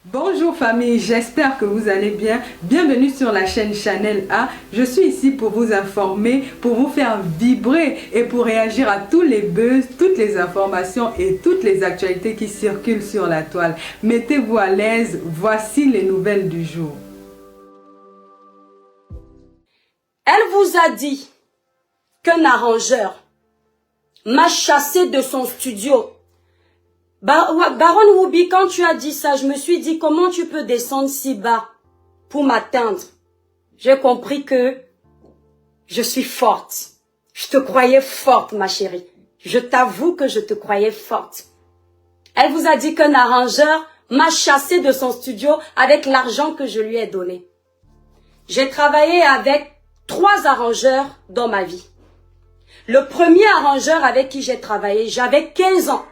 Bonjour famille, j'espère que vous allez bien. Bienvenue sur la chaîne Chanel A. Je suis ici pour vous informer, pour vous faire vibrer et pour réagir à tous les buzz, toutes les informations et toutes les actualités qui circulent sur la toile. Mettez-vous à l'aise, voici les nouvelles du jour. Elle vous a dit qu'un arrangeur m'a chassé de son studio. Baron Whoopi, quand tu as dit ça, je me suis dit comment tu peux descendre si bas pour m'atteindre. J'ai compris que je suis forte. Je te croyais forte, ma chérie. Je t'avoue que je te croyais forte. Elle vous a dit qu'un arrangeur m'a chassé de son studio avec l'argent que je lui ai donné. J'ai travaillé avec 3 arrangeurs dans ma vie. Le premier arrangeur avec qui j'ai travaillé, j'avais 15 ans.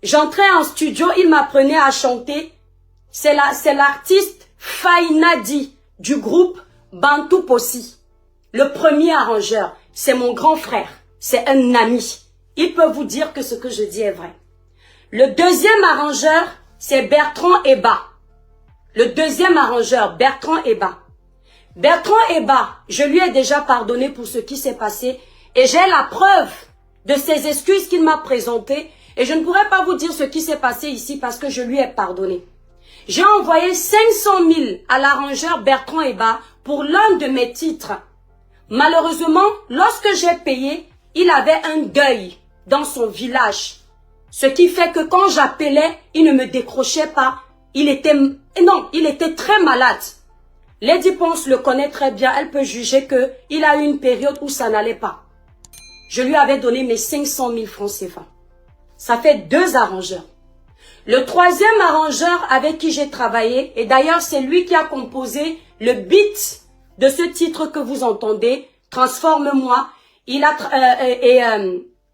J'entrais en studio, il m'apprenait à chanter. C'est l'artiste Fainadi du groupe Bantu Possi. Le premier arrangeur, c'est mon grand frère. C'est un ami. Il peut vous dire que ce que je dis est vrai. Le deuxième arrangeur, c'est Bertrand Eba. Le deuxième arrangeur, Bertrand Eba. Bertrand Eba, je lui ai déjà pardonné pour ce qui s'est passé et j'ai la preuve de ses excuses qu'il m'a présentées. Et je ne pourrais pas vous dire ce qui s'est passé ici parce que je lui ai pardonné. J'ai envoyé 500 000 à l'arrangeur Bertrand Eba pour l'un de mes titres. Malheureusement, lorsque j'ai payé, il avait un deuil dans son village. Ce qui fait que quand j'appelais, il ne me décrochait pas. Il était très malade. Lady Ponce le connaît très bien. Elle peut juger qu'il a eu une période où ça n'allait pas. Je lui avais donné mes 500 000 francs CFA. Ça fait 2 arrangeurs. Le troisième arrangeur avec qui j'ai travaillé, et d'ailleurs c'est lui qui a composé le beat de ce titre que vous entendez, Transforme-moi.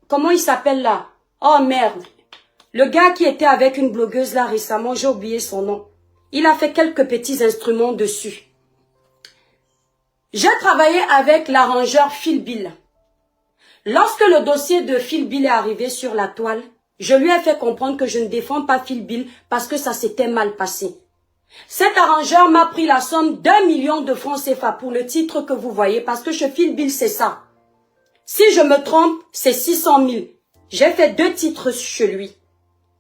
Comment il s'appelle là? Oh merde. Le gars qui était avec une blogueuse là récemment, j'ai oublié son nom. Il a fait quelques petits instruments dessus. J'ai travaillé avec l'arrangeur Phil Bill. Lorsque le dossier de Phil Bill est arrivé sur la toile, je lui ai fait comprendre que je ne défends pas Phil Bill parce que ça s'était mal passé. Cet arrangeur m'a pris la somme d'1 million de francs CFA pour le titre que vous voyez parce que chez Phil Bill, c'est ça. Si je me trompe, c'est 600 000. J'ai fait 2 titres chez lui.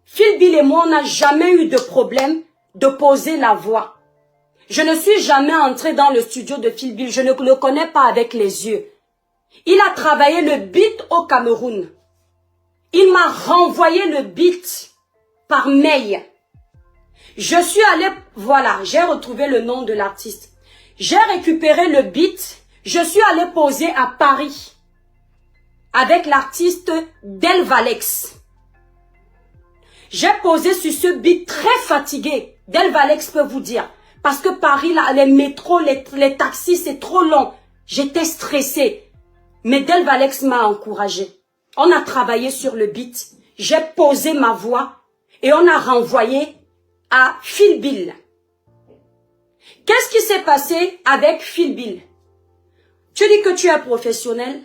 Phil Bill et moi, on n'a jamais eu de problème de poser la voix. Je ne suis jamais entrée dans le studio de Phil Bill. Je ne le connais pas avec les yeux. Il a travaillé le beat au Cameroun. Il m'a renvoyé le beat par mail. Je suis allée, voilà, j'ai retrouvé le nom de l'artiste. J'ai récupéré le beat. Je suis allée poser à Paris avec l'artiste Delvalex. J'ai posé sur ce beat très fatigué. Delvalex peut vous dire. Parce que Paris, là, les métros, les taxis, c'est trop long. J'étais stressée. Mais Delvalex m'a encouragée. On a travaillé sur le beat. J'ai posé ma voix et on a renvoyé à Phil Bill. Qu'est-ce qui s'est passé avec Phil Bill? Tu dis que tu es professionnel.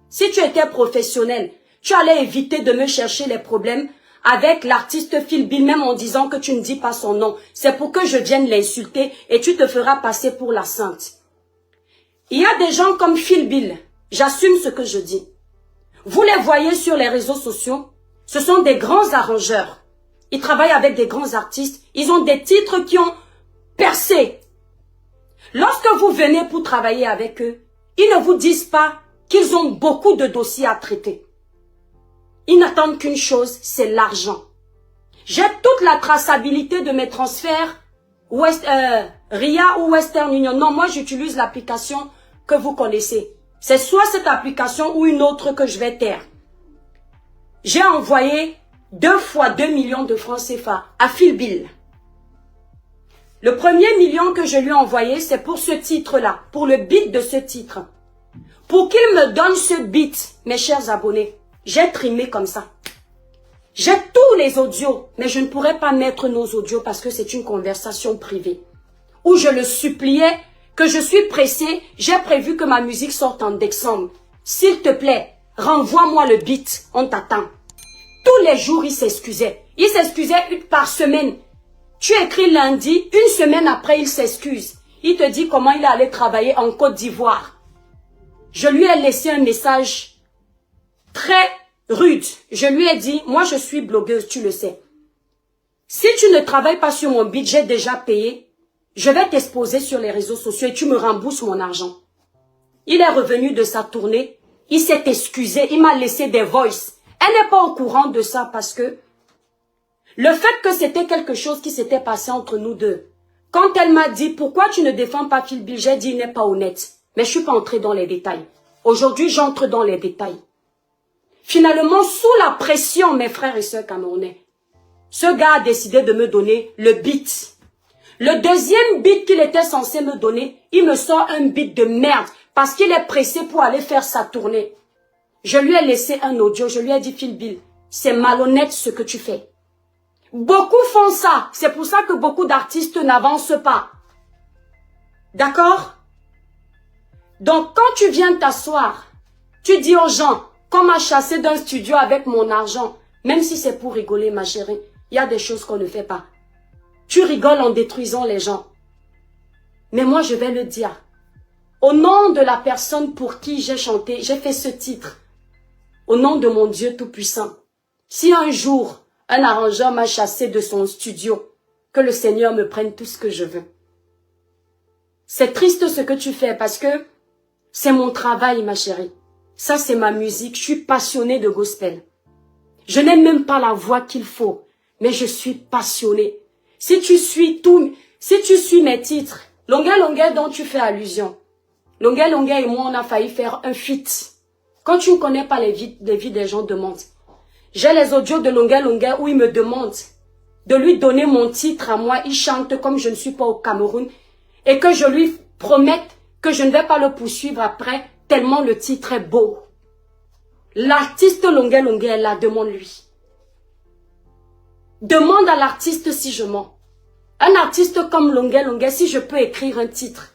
Si tu étais professionnel, tu allais éviter de me chercher les problèmes avec l'artiste Phil Bill, même en disant que tu ne dis pas son nom. C'est pour que je vienne l'insulter et tu te feras passer pour la sainte. Il y a des gens comme Phil Bill. J'assume ce que je dis. Vous les voyez sur les réseaux sociaux. Ce sont des grands arrangeurs. Ils travaillent avec des grands artistes. Ils ont des titres qui ont percé. Lorsque vous venez pour travailler avec eux, ils ne vous disent pas qu'ils ont beaucoup de dossiers à traiter. Ils n'attendent qu'une chose, c'est l'argent. J'ai toute la traçabilité de mes transferts RIA ou Western Union. Non, moi j'utilise l'application que vous connaissez. C'est soit cette application ou une autre que je vais taire. J'ai envoyé 2 fois 2 millions de francs CFA à Phil Bill. Le premier million que je lui ai envoyé, c'est pour ce titre-là, pour le beat de ce titre. Pour qu'il me donne ce beat, mes chers abonnés, j'ai trimé comme ça. J'ai tous les audios, mais je ne pourrais pas mettre nos audios parce que c'est une conversation privée. Où je le suppliais que je suis pressée, j'ai prévu que ma musique sorte en décembre. S'il te plaît, renvoie-moi le beat, on t'attend. Tous les jours, il s'excusait. Il s'excusait 1 par semaine. Tu écris lundi, une semaine après, il s'excuse. Il te dit comment il est allé travailler en Côte d'Ivoire. Je lui ai laissé un message très rude. Je lui ai dit, moi je suis blogueuse, tu le sais. Si tu ne travailles pas sur mon budget déjà payé, je vais t'exposer sur les réseaux sociaux et tu me rembourses mon argent. Il est revenu de sa tournée, il s'est excusé, il m'a laissé des voices. Elle n'est pas au courant de ça parce que le fait que c'était quelque chose qui s'était passé entre nous deux, quand elle m'a dit, pourquoi tu ne défends pas Phil Bill, j'ai dit, il n'est pas honnête. Mais je ne suis pas entrée dans les détails. Aujourd'hui, j'entre dans les détails. Finalement, sous la pression, mes frères et sœurs camerounais, ce gars a décidé de me donner le beat. Le deuxième beat qu'il était censé me donner, il me sort un beat de merde parce qu'il est pressé pour aller faire sa tournée. Je lui ai laissé un audio, je lui ai dit, Phil Bill, c'est malhonnête ce que tu fais. Beaucoup font ça, c'est pour ça que beaucoup d'artistes n'avancent pas. D'accord? Donc quand tu viens t'asseoir, tu dis aux gens, qu'on m'a chassé d'un studio avec mon argent, même si c'est pour rigoler ma chérie, il y a des choses qu'on ne fait pas. Tu rigoles en détruisant les gens. Mais moi je vais le dire. Au nom de la personne pour qui j'ai chanté, j'ai fait ce titre. Au nom de mon Dieu Tout-Puissant. Si un jour, un arrangeur m'a chassé de son studio, que le Seigneur me prenne tout ce que je veux. C'est triste ce que tu fais parce que c'est mon travail, ma chérie. Ça, c'est ma musique. Je suis passionnée de gospel. Je n'ai même pas la voix qu'il faut, mais je suis passionnée. Si tu suis mes titres, Longuet Longuet dont tu fais allusion, Longuet Longuet et moi, on a failli faire un feat. Quand tu ne connais pas les vies des gens, demande. J'ai les audios de Longuet Longuet où il me demande de lui donner mon titre à moi. Il chante comme je ne suis pas au Cameroun et que je lui promette que je ne vais pas le poursuivre après tellement le titre est beau. L'artiste Longuet Longuet est là, demande-lui. Demande à l'artiste si je mens. Un artiste comme Longuet Longuet, si je peux écrire un titre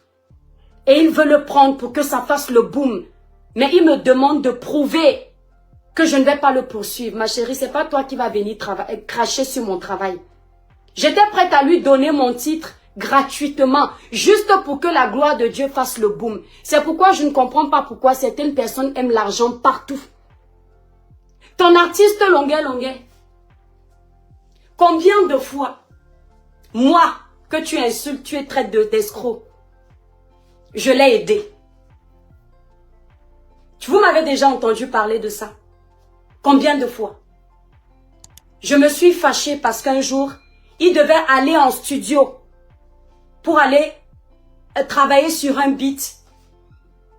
et il veut le prendre pour que ça fasse le boom, mais il me demande de prouver que je ne vais pas le poursuivre. Ma chérie, c'est pas toi qui vas venir cracher sur mon travail. J'étais prête à lui donner mon titre gratuitement, juste pour que la gloire de Dieu fasse le boom. C'est pourquoi je ne comprends pas pourquoi certaines personnes aiment l'argent partout. Ton artiste Longuet Longuet, combien de fois, moi, que tu insultes, tu es traite d'escroc, je l'ai aidé. Vous m'avez déjà entendu parler de ça. Combien de fois? Je me suis fâchée parce qu'un jour, il devait aller en studio pour aller travailler sur un beat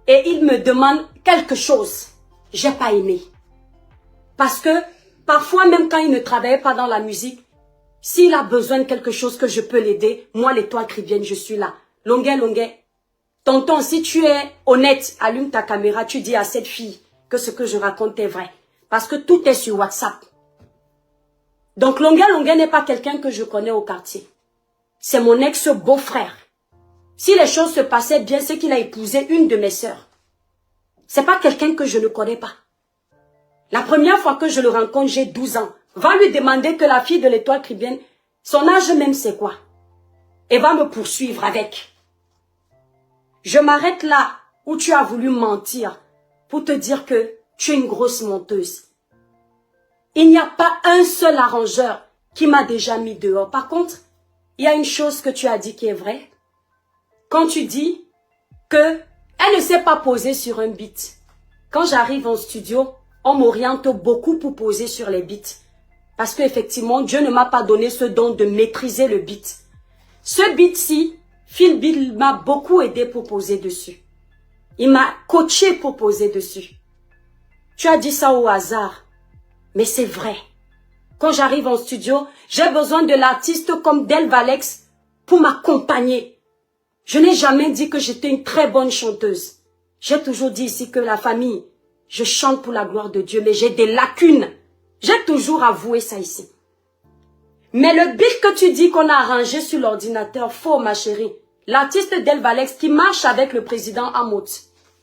et il me demande quelque chose. J'ai pas aimé. Parce que parfois, même quand il ne travaillait pas dans la musique, s'il a besoin de quelque chose que je peux l'aider, moi, l'étoile chrétienne, je suis là. Longuet, Longuet. Tonton, si tu es honnête, allume ta caméra, tu dis à cette fille que ce que je raconte est vrai. Parce que tout est sur WhatsApp. Donc, Longuet Longuet n'est pas quelqu'un que je connais au quartier. C'est mon ex-beau-frère. Si les choses se passaient bien, c'est qu'il a épousé une de mes sœurs. C'est pas quelqu'un que je ne connais pas. La première fois que je le rencontre, j'ai 12 ans. Va lui demander que la fille de l'étoile chrétienne, son âge même c'est quoi? Et va me poursuivre avec. Je m'arrête là où tu as voulu mentir pour te dire que tu es une grosse menteuse. Il n'y a pas un seul arrangeur qui m'a déjà mis dehors. Par contre, il y a une chose que tu as dit qui est vraie. Quand tu dis que elle ne s'est pas posée sur un beat. Quand j'arrive en studio, on m'oriente beaucoup pour poser sur les beats. Parce qu'effectivement, Dieu ne m'a pas donné ce don de maîtriser le beat. Ce beat-ci, Phil Bill m'a beaucoup aidé pour poser dessus. Il m'a coaché pour poser dessus. Tu as dit ça au hasard, mais c'est vrai. Quand j'arrive en studio, j'ai besoin de l'artiste comme Del Valex pour m'accompagner. Je n'ai jamais dit que j'étais une très bonne chanteuse. J'ai toujours dit ici que la famille, je chante pour la gloire de Dieu, mais j'ai des lacunes. J'ai toujours avoué ça ici. Mais le beat que tu dis qu'on a arrangé sur l'ordinateur, faux ma chérie. L'artiste Del Valex qui marche avec le président Hamot,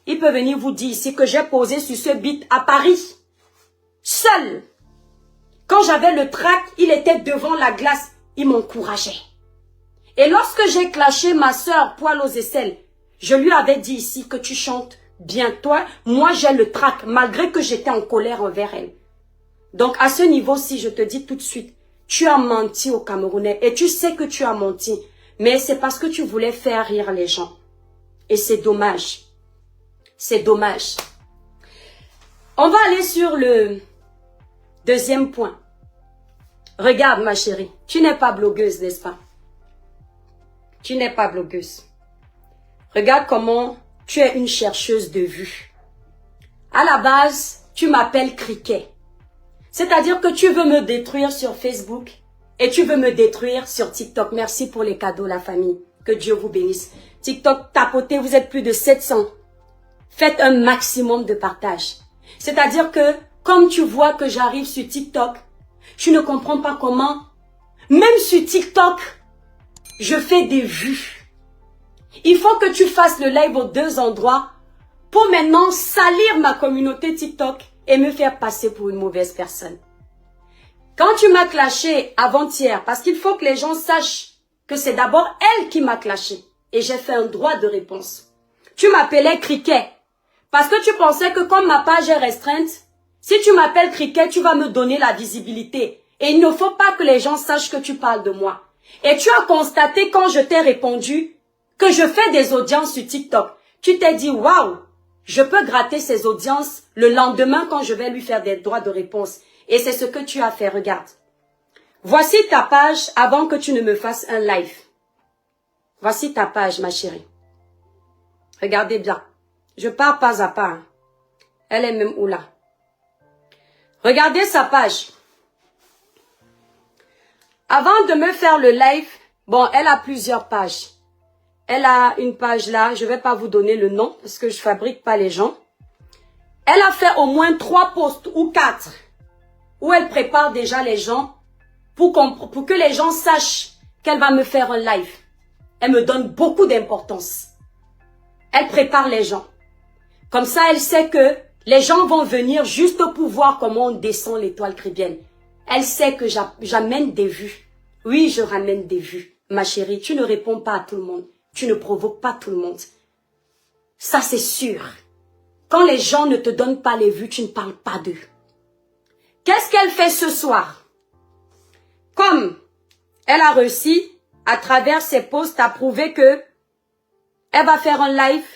il peut venir vous dire ici que j'ai posé sur ce beat à Paris. Seul. Quand j'avais le track, il était devant la glace, il m'encourageait. Et lorsque j'ai clashé ma sœur poil aux aisselles, je lui avais dit ici que tu chantes bien. Toi, moi j'ai le trac, malgré que j'étais en colère envers elle. Donc à ce niveau-ci, je te dis tout de suite, tu as menti aux Camerounais et tu sais que tu as menti. Mais c'est parce que tu voulais faire rire les gens. Et c'est dommage. C'est dommage. On va aller sur le deuxième point. Regarde ma chérie, tu n'es pas blogueuse, n'est-ce pas? Tu n'es pas blogueuse. Regarde comment tu es une chercheuse de vues. À la base, tu m'appelles Criquet. C'est-à-dire que tu veux me détruire sur Facebook et tu veux me détruire sur TikTok. Merci pour les cadeaux, la famille. Que Dieu vous bénisse. TikTok, tapotez, vous êtes plus de 700. Faites un maximum de partage. C'est-à-dire que, comme tu vois que j'arrive sur TikTok, tu ne comprends pas comment, même sur TikTok, je fais des vues. Il faut que tu fasses le live aux deux endroits pour maintenant salir ma communauté TikTok et me faire passer pour une mauvaise personne. Quand tu m'as clashé avant-hier, parce qu'il faut que les gens sachent que c'est d'abord elle qui m'a clashé et j'ai fait un droit de réponse. Tu m'appelais Criquet parce que tu pensais que comme ma page est restreinte, si tu m'appelles Criquet, tu vas me donner la visibilité. Et il ne faut pas que les gens sachent que tu parles de moi. Et tu as constaté quand je t'ai répondu que je fais des audiences sur TikTok. Tu t'es dit, waouh, je peux gratter ces audiences le lendemain quand je vais lui faire des droits de réponse. Et c'est ce que tu as fait, regarde. Voici ta page avant que tu ne me fasses un live. Voici ta page, ma chérie. Regardez bien. Je pars pas à pas. Hein. Elle est même où là? Regardez sa page. Avant de me faire le live, bon, elle a plusieurs pages. Elle a une page là, je vais pas vous donner le nom parce que je fabrique pas les gens. Elle a fait au moins 3 posts ou 4 où elle prépare déjà les gens pour que les gens sachent qu'elle va me faire un live. Elle me donne beaucoup d'importance. Elle prépare les gens. Comme ça, elle sait que les gens vont venir juste pour voir comment on descend l'étoile caribéenne. Elle sait que j'amène des vues. Oui, je ramène des vues. Ma chérie, tu ne réponds pas à tout le monde. Tu ne provoques pas tout le monde. Ça, c'est sûr. Quand les gens ne te donnent pas les vues, tu ne parles pas d'eux. Qu'est-ce qu'elle fait ce soir? Comme elle a réussi, à travers ses posts, à prouver que elle va faire un live,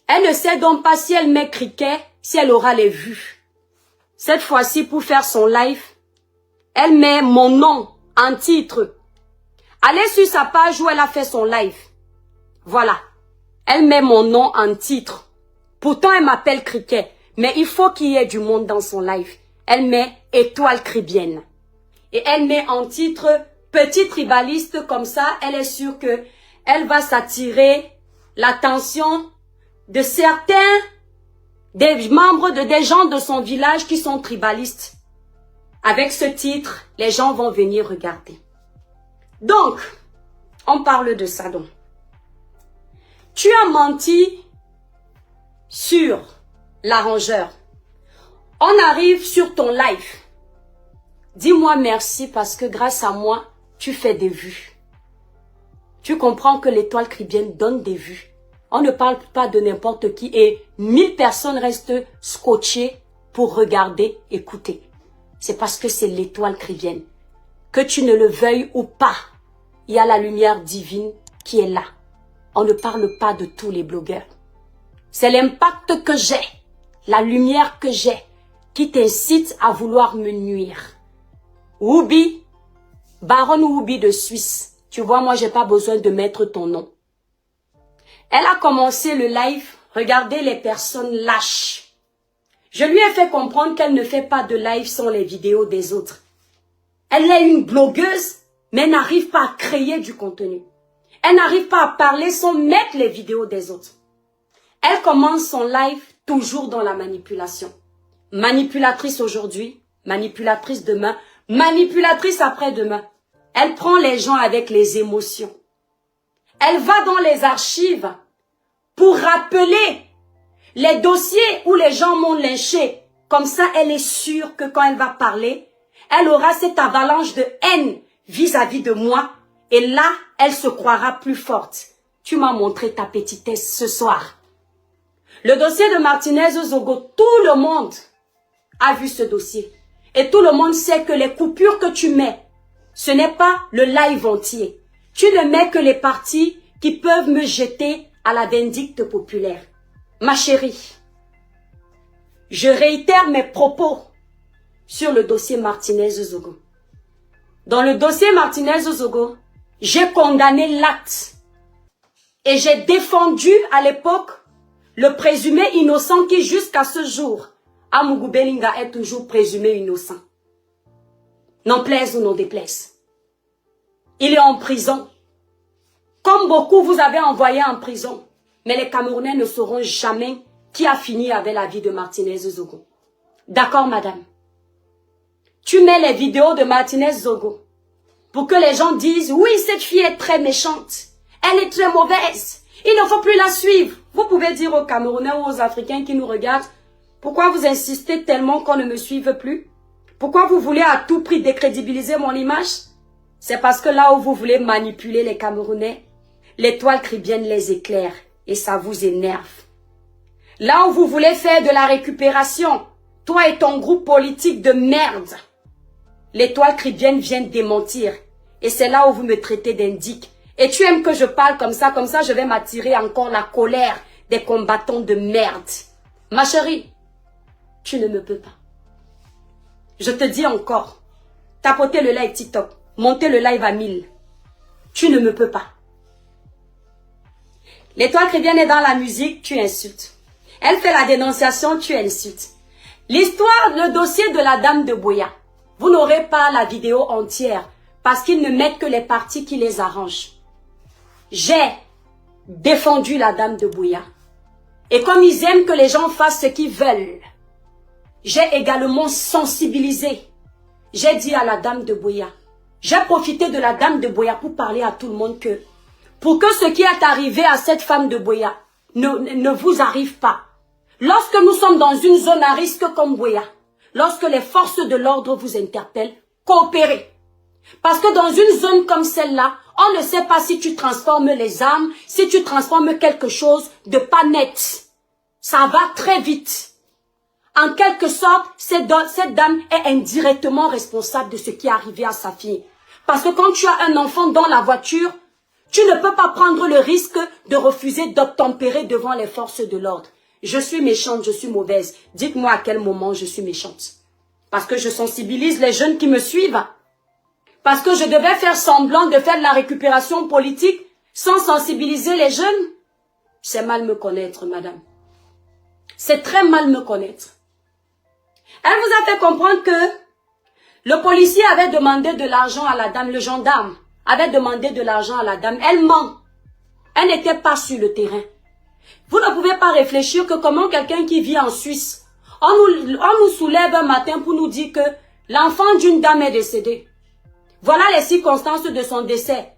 elle ne sait donc pas si elle met Criquet, si elle aura les vues. Cette fois-ci, pour faire son live, elle met mon nom en titre. Allez sur sa page où elle a fait son live. Voilà. Elle met mon nom en titre. Pourtant, elle m'appelle Criquet. Mais il faut qu'il y ait du monde dans son live. Elle met étoile caribéenne. Et elle met en titre petit tribaliste. Comme ça, elle est sûre que elle va s'attirer l'attention de certains des membres des gens de son village qui sont tribalistes. Avec ce titre, les gens vont venir regarder. Donc, on parle de ça donc. Tu as menti sur l'arrangeur. On arrive sur ton live. Dis-moi merci parce que grâce à moi, tu fais des vues. Tu comprends que l'étoile caribéenne donne des vues. On ne parle pas de n'importe qui et 1000 personnes restent scotchées pour regarder, écouter. C'est parce que c'est l'étoile caribéenne. Que tu ne le veuilles ou pas, il y a la lumière divine qui est là. On ne parle pas de tous les blogueurs. C'est l'impact que j'ai, la lumière que j'ai, qui t'incite à vouloir me nuire. Whoopi, Baronne Whoopi de Suisse. Tu vois, moi, j'ai pas besoin de mettre ton nom. Elle a commencé le live. Regardez les personnes lâches. Je lui ai fait comprendre qu'elle ne fait pas de live sans les vidéos des autres. Elle est une blogueuse, mais elle n'arrive pas à créer du contenu. Elle n'arrive pas à parler sans mettre les vidéos des autres. Elle commence son live toujours dans la manipulation. Manipulatrice aujourd'hui, manipulatrice demain, manipulatrice après-demain. Elle prend les gens avec les émotions. Elle va dans les archives pour rappeler les dossiers où les gens m'ont lynché. Comme ça, elle est sûre que quand elle va parler, elle aura cette avalanche de haine vis-à-vis de moi Et là, elle se croira plus forte. Tu m'as montré ta petitesse ce soir. Le dossier de Martinez Zogo, tout le monde a vu ce dossier. Et tout le monde sait que les coupures que tu mets, ce n'est pas le live entier. Tu ne mets que les parties qui peuvent me jeter à la vindicte populaire. Ma chérie, je réitère mes propos sur le dossier Martinez Zogo. Dans le dossier Martinez Zogo, j'ai condamné l'acte et j'ai défendu à l'époque le présumé innocent qui jusqu'à ce jour, Amougou Belinga est toujours présumé innocent. N'en plaise ou n'en déplaise. Il est en prison. Comme beaucoup vous avez envoyé en prison. Mais les Camerounais ne sauront jamais qui a fini avec la vie de Martinez Zogo. D'accord, madame? Tu mets les vidéos de Martinez Zogo pour que les gens disent, oui, cette fille est très méchante. Elle est très mauvaise. Il ne faut plus la suivre. Vous pouvez dire aux Camerounais ou aux Africains qui nous regardent, pourquoi vous insistez tellement qu'on ne me suive plus? Pourquoi vous voulez à tout prix décrédibiliser mon image? C'est parce que là où vous voulez manipuler les Camerounais, l'étoile cribienne les éclaire et ça vous énerve. Là où vous voulez faire de la récupération, toi et ton groupe politique de merde, l'étoile cribienne vient démentir et c'est là où vous me traitez d'indique. Et tu aimes que je parle comme ça je vais m'attirer encore la colère des combattants de merde. Ma chérie, tu ne me peux pas. Je te dis encore, tapotez le live TikTok, montez le live à 1000. Tu ne me peux pas. L'étoile chrétienne est dans la musique, tu insultes. Elle fait la dénonciation, tu insultes. L'histoire, le dossier de la dame de Buea, vous n'aurez pas la vidéo entière parce qu'ils ne mettent que les parties qui les arrangent. J'ai défendu la dame de Buea. Et comme ils aiment que les gens fassent ce qu'ils veulent, j'ai également sensibilisé. J'ai dit à la dame de Buea, j'ai profité de la dame de Buea pour parler à tout le monde que, pour que ce qui est arrivé à cette femme de Buea ne vous arrive pas. Lorsque nous sommes dans une zone à risque comme Buea, lorsque les forces de l'ordre vous interpellent, coopérez. Parce que dans une zone comme celle-là, on ne sait pas si tu transformes les armes, si tu transformes quelque chose de pas net. Ça va très vite. En quelque sorte, cette dame est indirectement responsable de ce qui est arrivé à sa fille. Parce que quand tu as un enfant dans la voiture, tu ne peux pas prendre le risque de refuser d'obtempérer devant les forces de l'ordre. Je suis méchante, je suis mauvaise. Dites-moi à quel moment je suis méchante. Parce que je sensibilise les jeunes qui me suivent. Parce que je devais faire semblant de faire de la récupération politique sans sensibiliser les jeunes. C'est mal me connaître, madame. C'est très mal me connaître. Elle vous a fait comprendre que le policier avait demandé de l'argent à la dame, le gendarme avait demandé de l'argent à la dame. Elle ment. Elle n'était pas sur le terrain. Vous ne pouvez pas réfléchir que comment quelqu'un qui vit en Suisse, on nous soulève un matin pour nous dire que l'enfant d'une dame est décédé. Voilà les circonstances de son décès.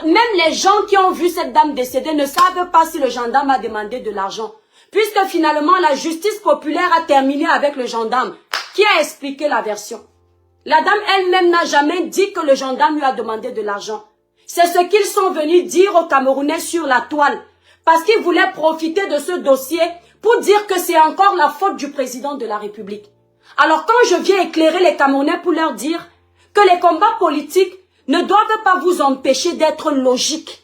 Même les gens qui ont vu cette dame décédée ne savent pas si le gendarme a demandé de l'argent. Puisque finalement la justice populaire a terminé avec le gendarme qui a expliqué la version. La dame elle-même n'a jamais dit que le gendarme lui a demandé de l'argent. C'est ce qu'ils sont venus dire aux Camerounais sur la toile. Parce qu'ils voulaient profiter de ce dossier pour dire que c'est encore la faute du président de la République. Alors quand je viens éclairer les Camerounais pour leur dire que les combats politiques ne doivent pas vous empêcher d'être logiques.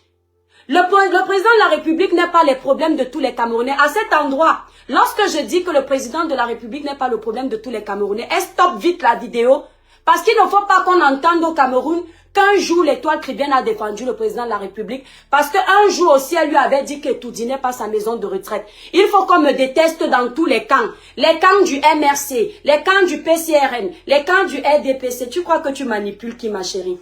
Le président de la République n'est pas les problèmes de tous les Camerounais. À cet endroit, lorsque je dis que le président de la République n'est pas le problème de tous les Camerounais, stoppe vite la vidéo. Parce qu'il ne faut pas qu'on entende au Cameroun qu'un jour l'étoile chrétienne a défendu le président de la République. Parce qu'un jour aussi, elle lui avait dit que Toudi n'est pas sa maison de retraite. Il faut qu'on me déteste dans tous les camps. Les camps du MRC, les camps du PCRN, les camps du RDPC. Tu crois que tu manipules qui, ma chérie?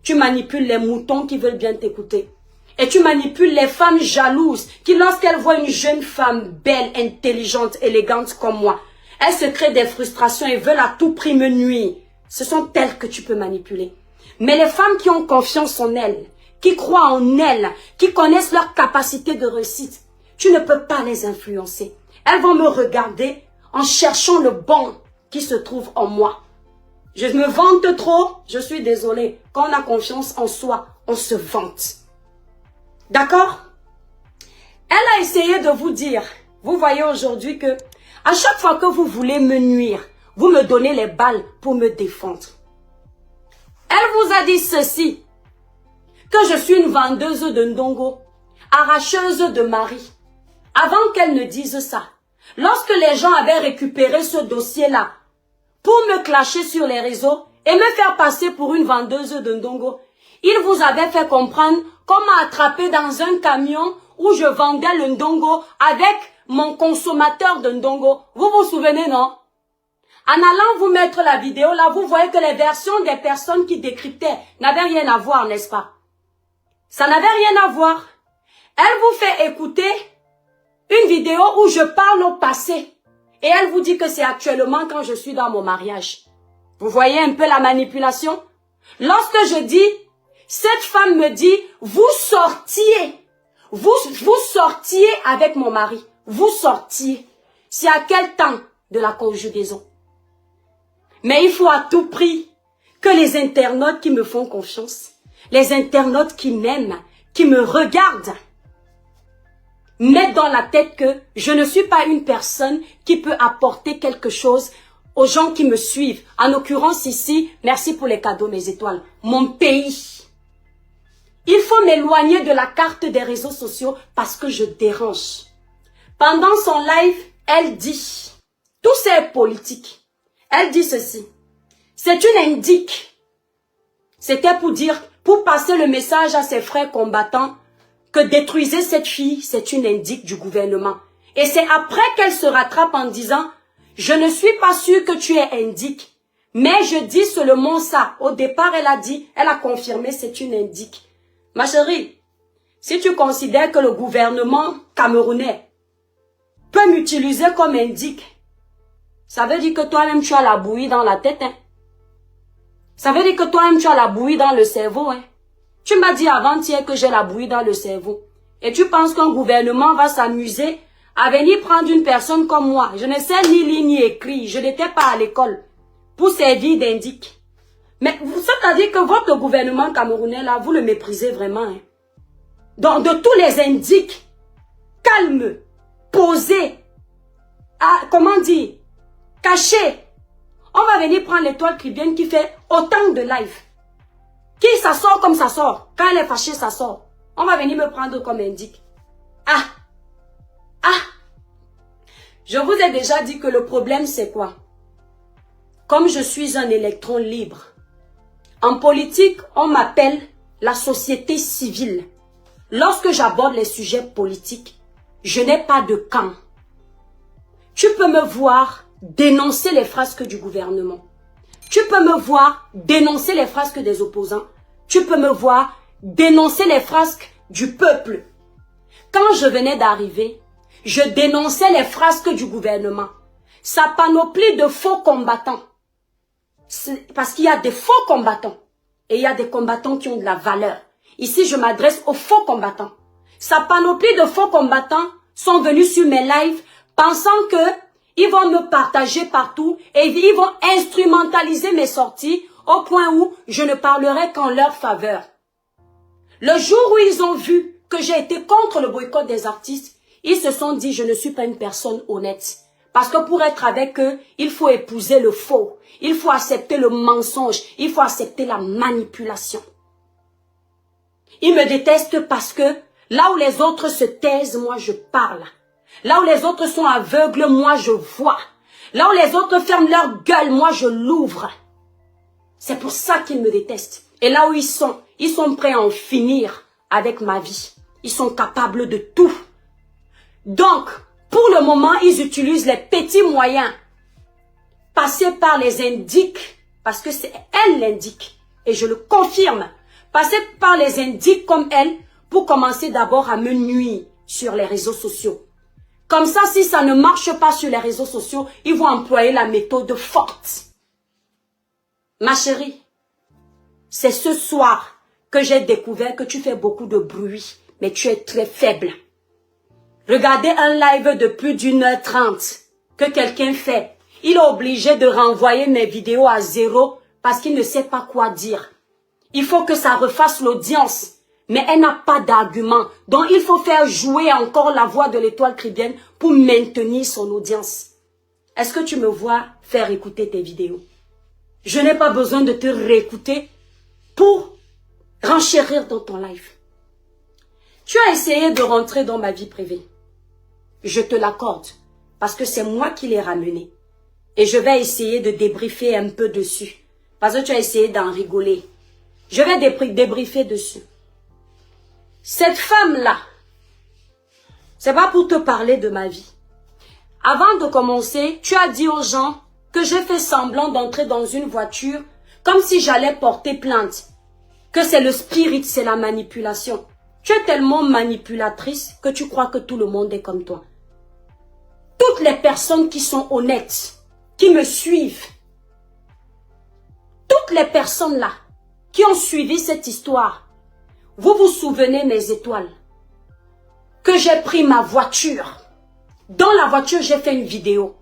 Tu manipules les moutons qui veulent bien t'écouter. Et tu manipules les femmes jalouses qui, lorsqu'elles voient une jeune femme belle, intelligente, élégante comme moi, elles se créent des frustrations et veulent à tout prix me nuire. Ce sont elles que tu peux manipuler. Mais les femmes qui ont confiance en elles, qui croient en elles, qui connaissent leur capacité de réussite, tu ne peux pas les influencer. Elles vont me regarder en cherchant le bon qui se trouve en moi. Je me vante trop, je suis désolée. Quand on a confiance en soi, on se vante. D'accord? Elle a essayé de vous dire, vous voyez aujourd'hui que à chaque fois que vous voulez me nuire, vous me donnez les balles pour me défendre. Elle vous a dit ceci, que je suis une vendeuse de ndongo, arracheuse de mari. Avant qu'elle ne dise ça, lorsque les gens avaient récupéré ce dossier-là pour me clasher sur les réseaux et me faire passer pour une vendeuse de ndongo, ils vous avaient fait comprendre comment attraper dans un camion où je vendais le ndongo avec mon consommateur de ndongo. Vous vous souvenez, non? En allant vous mettre la vidéo, là, vous voyez que les versions des personnes qui décryptaient n'avaient rien à voir, n'est-ce pas? Ça n'avait rien à voir. Elle vous fait écouter une vidéo où je parle au passé. Et elle vous dit que c'est actuellement quand je suis dans mon mariage. Vous voyez un peu la manipulation? Lorsque je dis, cette femme me dit, vous sortiez avec mon mari. Vous sortiez. C'est à quel temps de la conjugaison? Mais il faut à tout prix que les internautes qui me font confiance, les internautes qui m'aiment, qui me regardent, mettent dans la tête que je ne suis pas une personne qui peut apporter quelque chose aux gens qui me suivent. En l'occurrence ici, merci pour les cadeaux, mes étoiles, mon pays. Il faut m'éloigner de la carte des réseaux sociaux parce que je dérange. Pendant son live, elle dit, tout c'est politique. Elle dit ceci, c'est une indique. C'était pour dire, pour passer le message à ses frères combattants que détruisez cette fille, c'est une indique du gouvernement. Et c'est après qu'elle se rattrape en disant, je ne suis pas sûre que tu es indique, mais je dis seulement ça. Au départ, elle a dit, elle a confirmé, c'est une indique. Ma chérie, si tu considères que le gouvernement camerounais peut m'utiliser comme indique, ça veut dire que toi-même tu as la bouillie dans la tête, hein. Ça veut dire que toi-même tu as la bouillie dans le cerveau, hein. Tu m'as dit avant-hier que j'ai la bouillie dans le cerveau. Et tu penses qu'un gouvernement va s'amuser à venir prendre une personne comme moi. Je ne sais ni lire ni écrire. Je n'étais pas à l'école pour servir d'indique. Mais c'est-à-dire que votre gouvernement camerounais là, vous le méprisez vraiment, hein. Donc de tous les indiques, calme, posé, comment dire, caché, on va venir prendre l'étoile Caribbean qui fait autant de live. Qui ça sort comme ça sort. Quand elle est fâchée, ça sort. On va venir me prendre comme indique. Je vous ai déjà dit que le problème c'est quoi? Comme je suis un électron libre, en politique, on m'appelle la société civile. Lorsque j'aborde les sujets politiques, je n'ai pas de camp. Tu peux me voir dénoncer les frasques du gouvernement. Tu peux me voir dénoncer les frasques des opposants. Tu peux me voir dénoncer les frasques du peuple. Quand je venais d'arriver, je dénonçais les frasques du gouvernement. Sa panoplie de faux combattants. Parce qu'il y a des faux combattants. Et il y a des combattants qui ont de la valeur. Ici, je m'adresse aux faux combattants. Sa panoplie de faux combattants sont venus sur mes lives pensant que ils vont me partager partout et ils vont instrumentaliser mes sorties au point où je ne parlerai qu'en leur faveur. Le jour où ils ont vu que j'ai été contre le boycott des artistes, ils se sont dit je ne suis pas une personne honnête. Parce que pour être avec eux, il faut épouser le faux. Il faut accepter le mensonge. Il faut accepter la manipulation. Ils me détestent parce que là où les autres se taisent, moi je parle. Là où les autres sont aveugles, moi je vois. Là où les autres ferment leur gueule, moi je l'ouvre. C'est pour ça qu'ils me détestent. Et là où ils sont prêts à en finir avec ma vie. Ils sont capables de tout. Donc, pour le moment, ils utilisent les petits moyens. Passer par les indiques, parce que c'est elle l'indique. Et je le confirme. Passer par les indiques comme elle, pour commencer d'abord à me nuire sur les réseaux sociaux. Comme ça, si ça ne marche pas sur les réseaux sociaux, ils vont employer la méthode forte. Ma chérie, c'est ce soir que j'ai découvert que tu fais beaucoup de bruit, mais tu es très faible. Regardez un live de plus d'1h30 que quelqu'un fait. Il est obligé de renvoyer mes vidéos à zéro parce qu'il ne sait pas quoi dire. Il faut que ça refasse l'audience. Mais elle n'a pas d'argument. Donc, il faut faire jouer encore la voix de l'étoile chrétienne pour maintenir son audience. Est-ce que tu me vois faire écouter tes vidéos? Je n'ai pas besoin de te réécouter pour renchérir dans ton live. Tu as essayé de rentrer dans ma vie privée. Je te l'accorde parce que c'est moi qui l'ai ramené. Et je vais essayer de débriefer un peu dessus. Parce que tu as essayé d'en rigoler. Je vais débriefer dessus. Cette femme-là, c'est pas pour te parler de ma vie. Avant de commencer, tu as dit aux gens que j'ai fait semblant d'entrer dans une voiture comme si j'allais porter plainte. Que c'est le spirit, c'est la manipulation. Tu es tellement manipulatrice que tu crois que tout le monde est comme toi. Toutes les personnes qui sont honnêtes, qui me suivent, toutes les personnes là qui ont suivi cette histoire, vous vous souvenez mes étoiles, que j'ai pris ma voiture. Dans la voiture, j'ai fait une vidéo.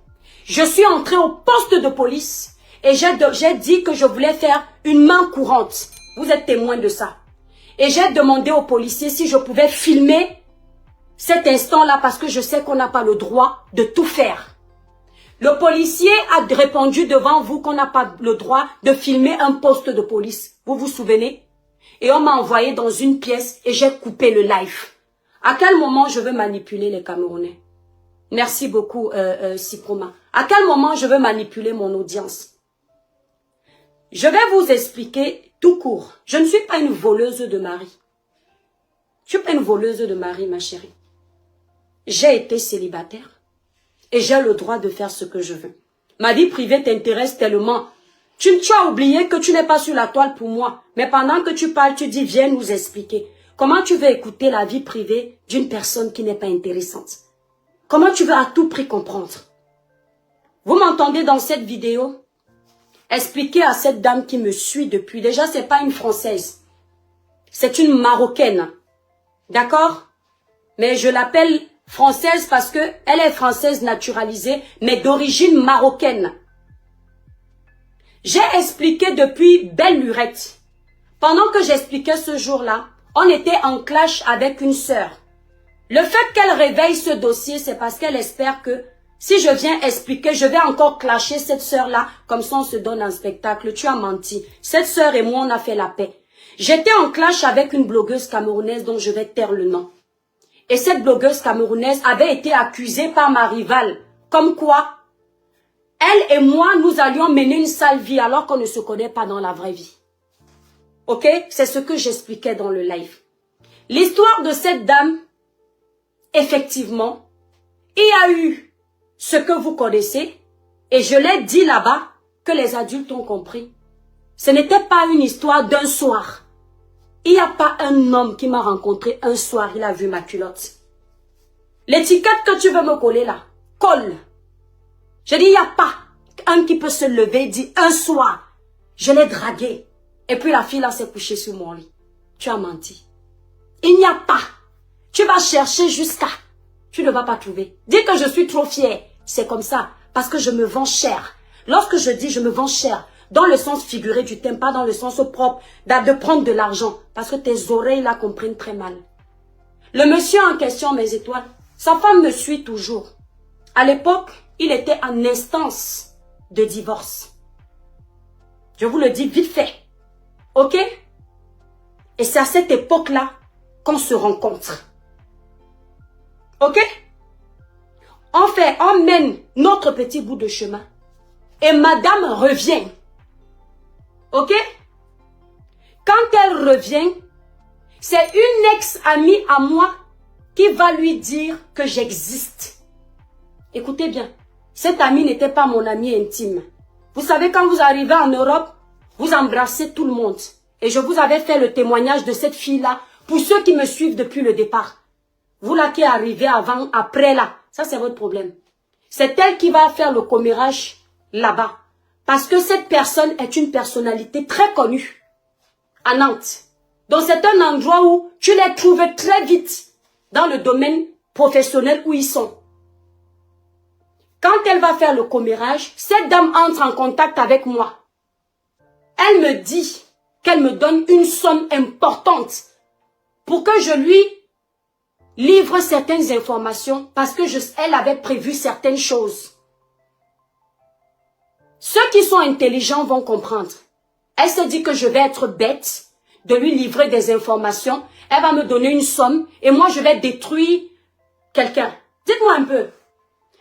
Je suis entrée au poste de police et j'ai dit que je voulais faire une main courante. Vous êtes témoin de ça. Et j'ai demandé aux policiers si je pouvais filmer cet instant-là parce que je sais qu'on n'a pas le droit de tout faire. Le policier a répondu devant vous qu'on n'a pas le droit de filmer un poste de police. Vous vous souvenez? Et on m'a envoyé dans une pièce et j'ai coupé le live. À quel moment je veux manipuler les Camerounais? Merci beaucoup, Siproma. À quel moment je veux manipuler mon audience? Je vais vous expliquer tout court. Je ne suis pas une voleuse de mari. Je ne suis pas une voleuse de mari, ma chérie. J'ai été célibataire et j'ai le droit de faire ce que je veux. Ma vie privée t'intéresse tellement. Tu as oublié que tu n'es pas sur la toile pour moi. Mais pendant que tu parles, tu dis, viens nous expliquer. Comment tu veux écouter la vie privée d'une personne qui n'est pas intéressante? Comment tu veux à tout prix comprendre? Vous m'entendez dans cette vidéo? Expliquez à cette dame qui me suit depuis. Déjà, c'est pas une Française. C'est une Marocaine. D'accord? Mais je l'appelle Française parce que elle est Française naturalisée, mais d'origine marocaine. J'ai expliqué depuis belle lurette. Pendant que j'expliquais ce jour-là, on était en clash avec une sœur. Le fait qu'elle réveille ce dossier, c'est parce qu'elle espère que si je viens expliquer, je vais encore clasher cette sœur-là, comme ça on se donne un spectacle. Tu as menti. Cette sœur et moi, on a fait la paix. J'étais en clash avec une blogueuse camerounaise dont je vais taire le nom. Et cette blogueuse camerounaise avait été accusée par ma rivale. Comme quoi, elle et moi, nous allions mener une sale vie alors qu'on ne se connaît pas dans la vraie vie. Ok? C'est ce que j'expliquais dans le live. L'histoire de cette dame, effectivement, il y a eu ce que vous connaissez, et je l'ai dit là-bas, que les adultes ont compris. Ce n'était pas une histoire d'un soir. Il n'y a pas un homme qui m'a rencontré un soir, il a vu ma culotte. L'étiquette que tu veux me coller là, colle. Je dis, il n'y a pas un qui peut se lever et dire, un soir, je l'ai dragué. Et puis la fille là s'est couchée sur mon lit. Tu as menti. Il n'y a pas. Tu vas chercher jusqu'à. Tu ne vas pas trouver. Dis que je suis trop fière. C'est comme ça. Parce que je me vends cher. Lorsque je dis je me vends cher, dans le sens figuré du terme, pas dans le sens propre, de prendre de l'argent. Parce que tes oreilles là comprennent très mal. Le monsieur en question, mes étoiles, sa femme me suit toujours. À l'époque, il était en instance de divorce. Je vous le dis vite fait. Ok? Et c'est à cette époque-là qu'on se rencontre. Ok? On mène notre petit bout de chemin. Et madame revient. Ok? Quand elle revient, c'est une ex-amie à moi qui va lui dire que j'existe. Écoutez bien, cette amie n'était pas mon amie intime. Vous savez, quand vous arrivez en Europe, vous embrassez tout le monde. Et je vous avais fait le témoignage de cette fille-là pour ceux qui me suivent depuis le départ. Vous là qui arrivez avant, après là, ça c'est votre problème. C'est elle qui va faire le commérage là-bas. Parce que cette personne est une personnalité très connue à Nantes. Donc c'est un endroit où tu les trouves très vite dans le domaine professionnel où ils sont. Quand elle va faire le commérage, cette dame entre en contact avec moi. Elle me dit qu'elle me donne une somme importante pour que je lui livre certaines informations parce que elle avait prévu certaines choses. Ceux qui sont intelligents vont comprendre. Elle se dit que je vais être bête de lui livrer des informations. Elle va me donner une somme et moi je vais détruire quelqu'un. Dites-moi un peu.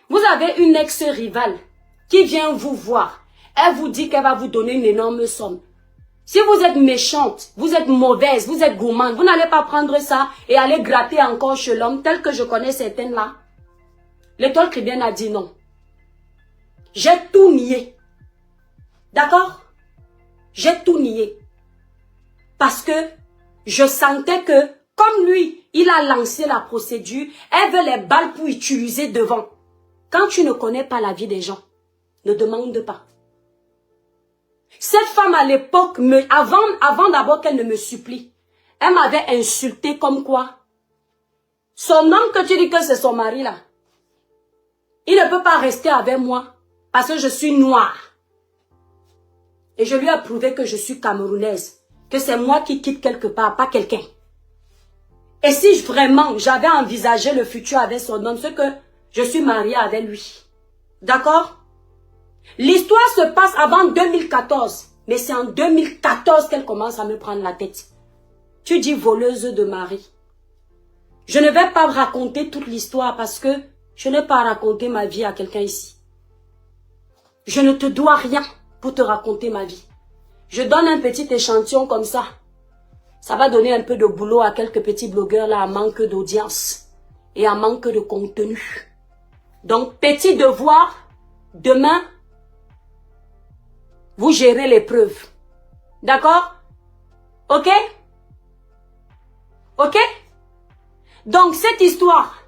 Vous avez une ex-rivale qui vient vous voir. Elle vous dit qu'elle va vous donner une énorme somme. Si vous êtes méchante, vous êtes mauvaise, vous êtes gourmande, vous n'allez pas prendre ça et aller gratter encore chez l'homme tel que je connais certaines là. L'étoile chrétienne a dit non. J'ai tout nié. D'accord? J'ai tout nié. Parce que je sentais que, comme lui, il a lancé la procédure, elle veut les balles pour utiliser devant. Quand tu ne connais pas la vie des gens, ne demande pas. Cette femme à l'époque, avant d'abord qu'elle ne me supplie, elle m'avait insulté comme quoi son homme que tu dis que c'est son mari là, il ne peut pas rester avec moi parce que je suis noire. Et je lui ai prouvé que je suis camerounaise, que c'est moi qui quitte quelque part, pas quelqu'un. Et si vraiment j'avais envisagé le futur avec son homme, c'est que je suis mariée avec lui. D'accord? L'histoire se passe avant 2014, mais c'est en 2014 qu'elle commence à me prendre la tête. Tu dis voleuse de mari. Je ne vais pas raconter toute l'histoire parce que je n'ai pas raconté ma vie à quelqu'un ici. Je ne te dois rien pour te raconter ma vie. Je donne un petit échantillon comme ça. Ça va donner un peu de boulot à quelques petits blogueurs là, à manque d'audience et à manque de contenu. Donc, petit devoir, demain, vous gérez les preuves. D'accord? Ok? Ok? Donc, cette histoire,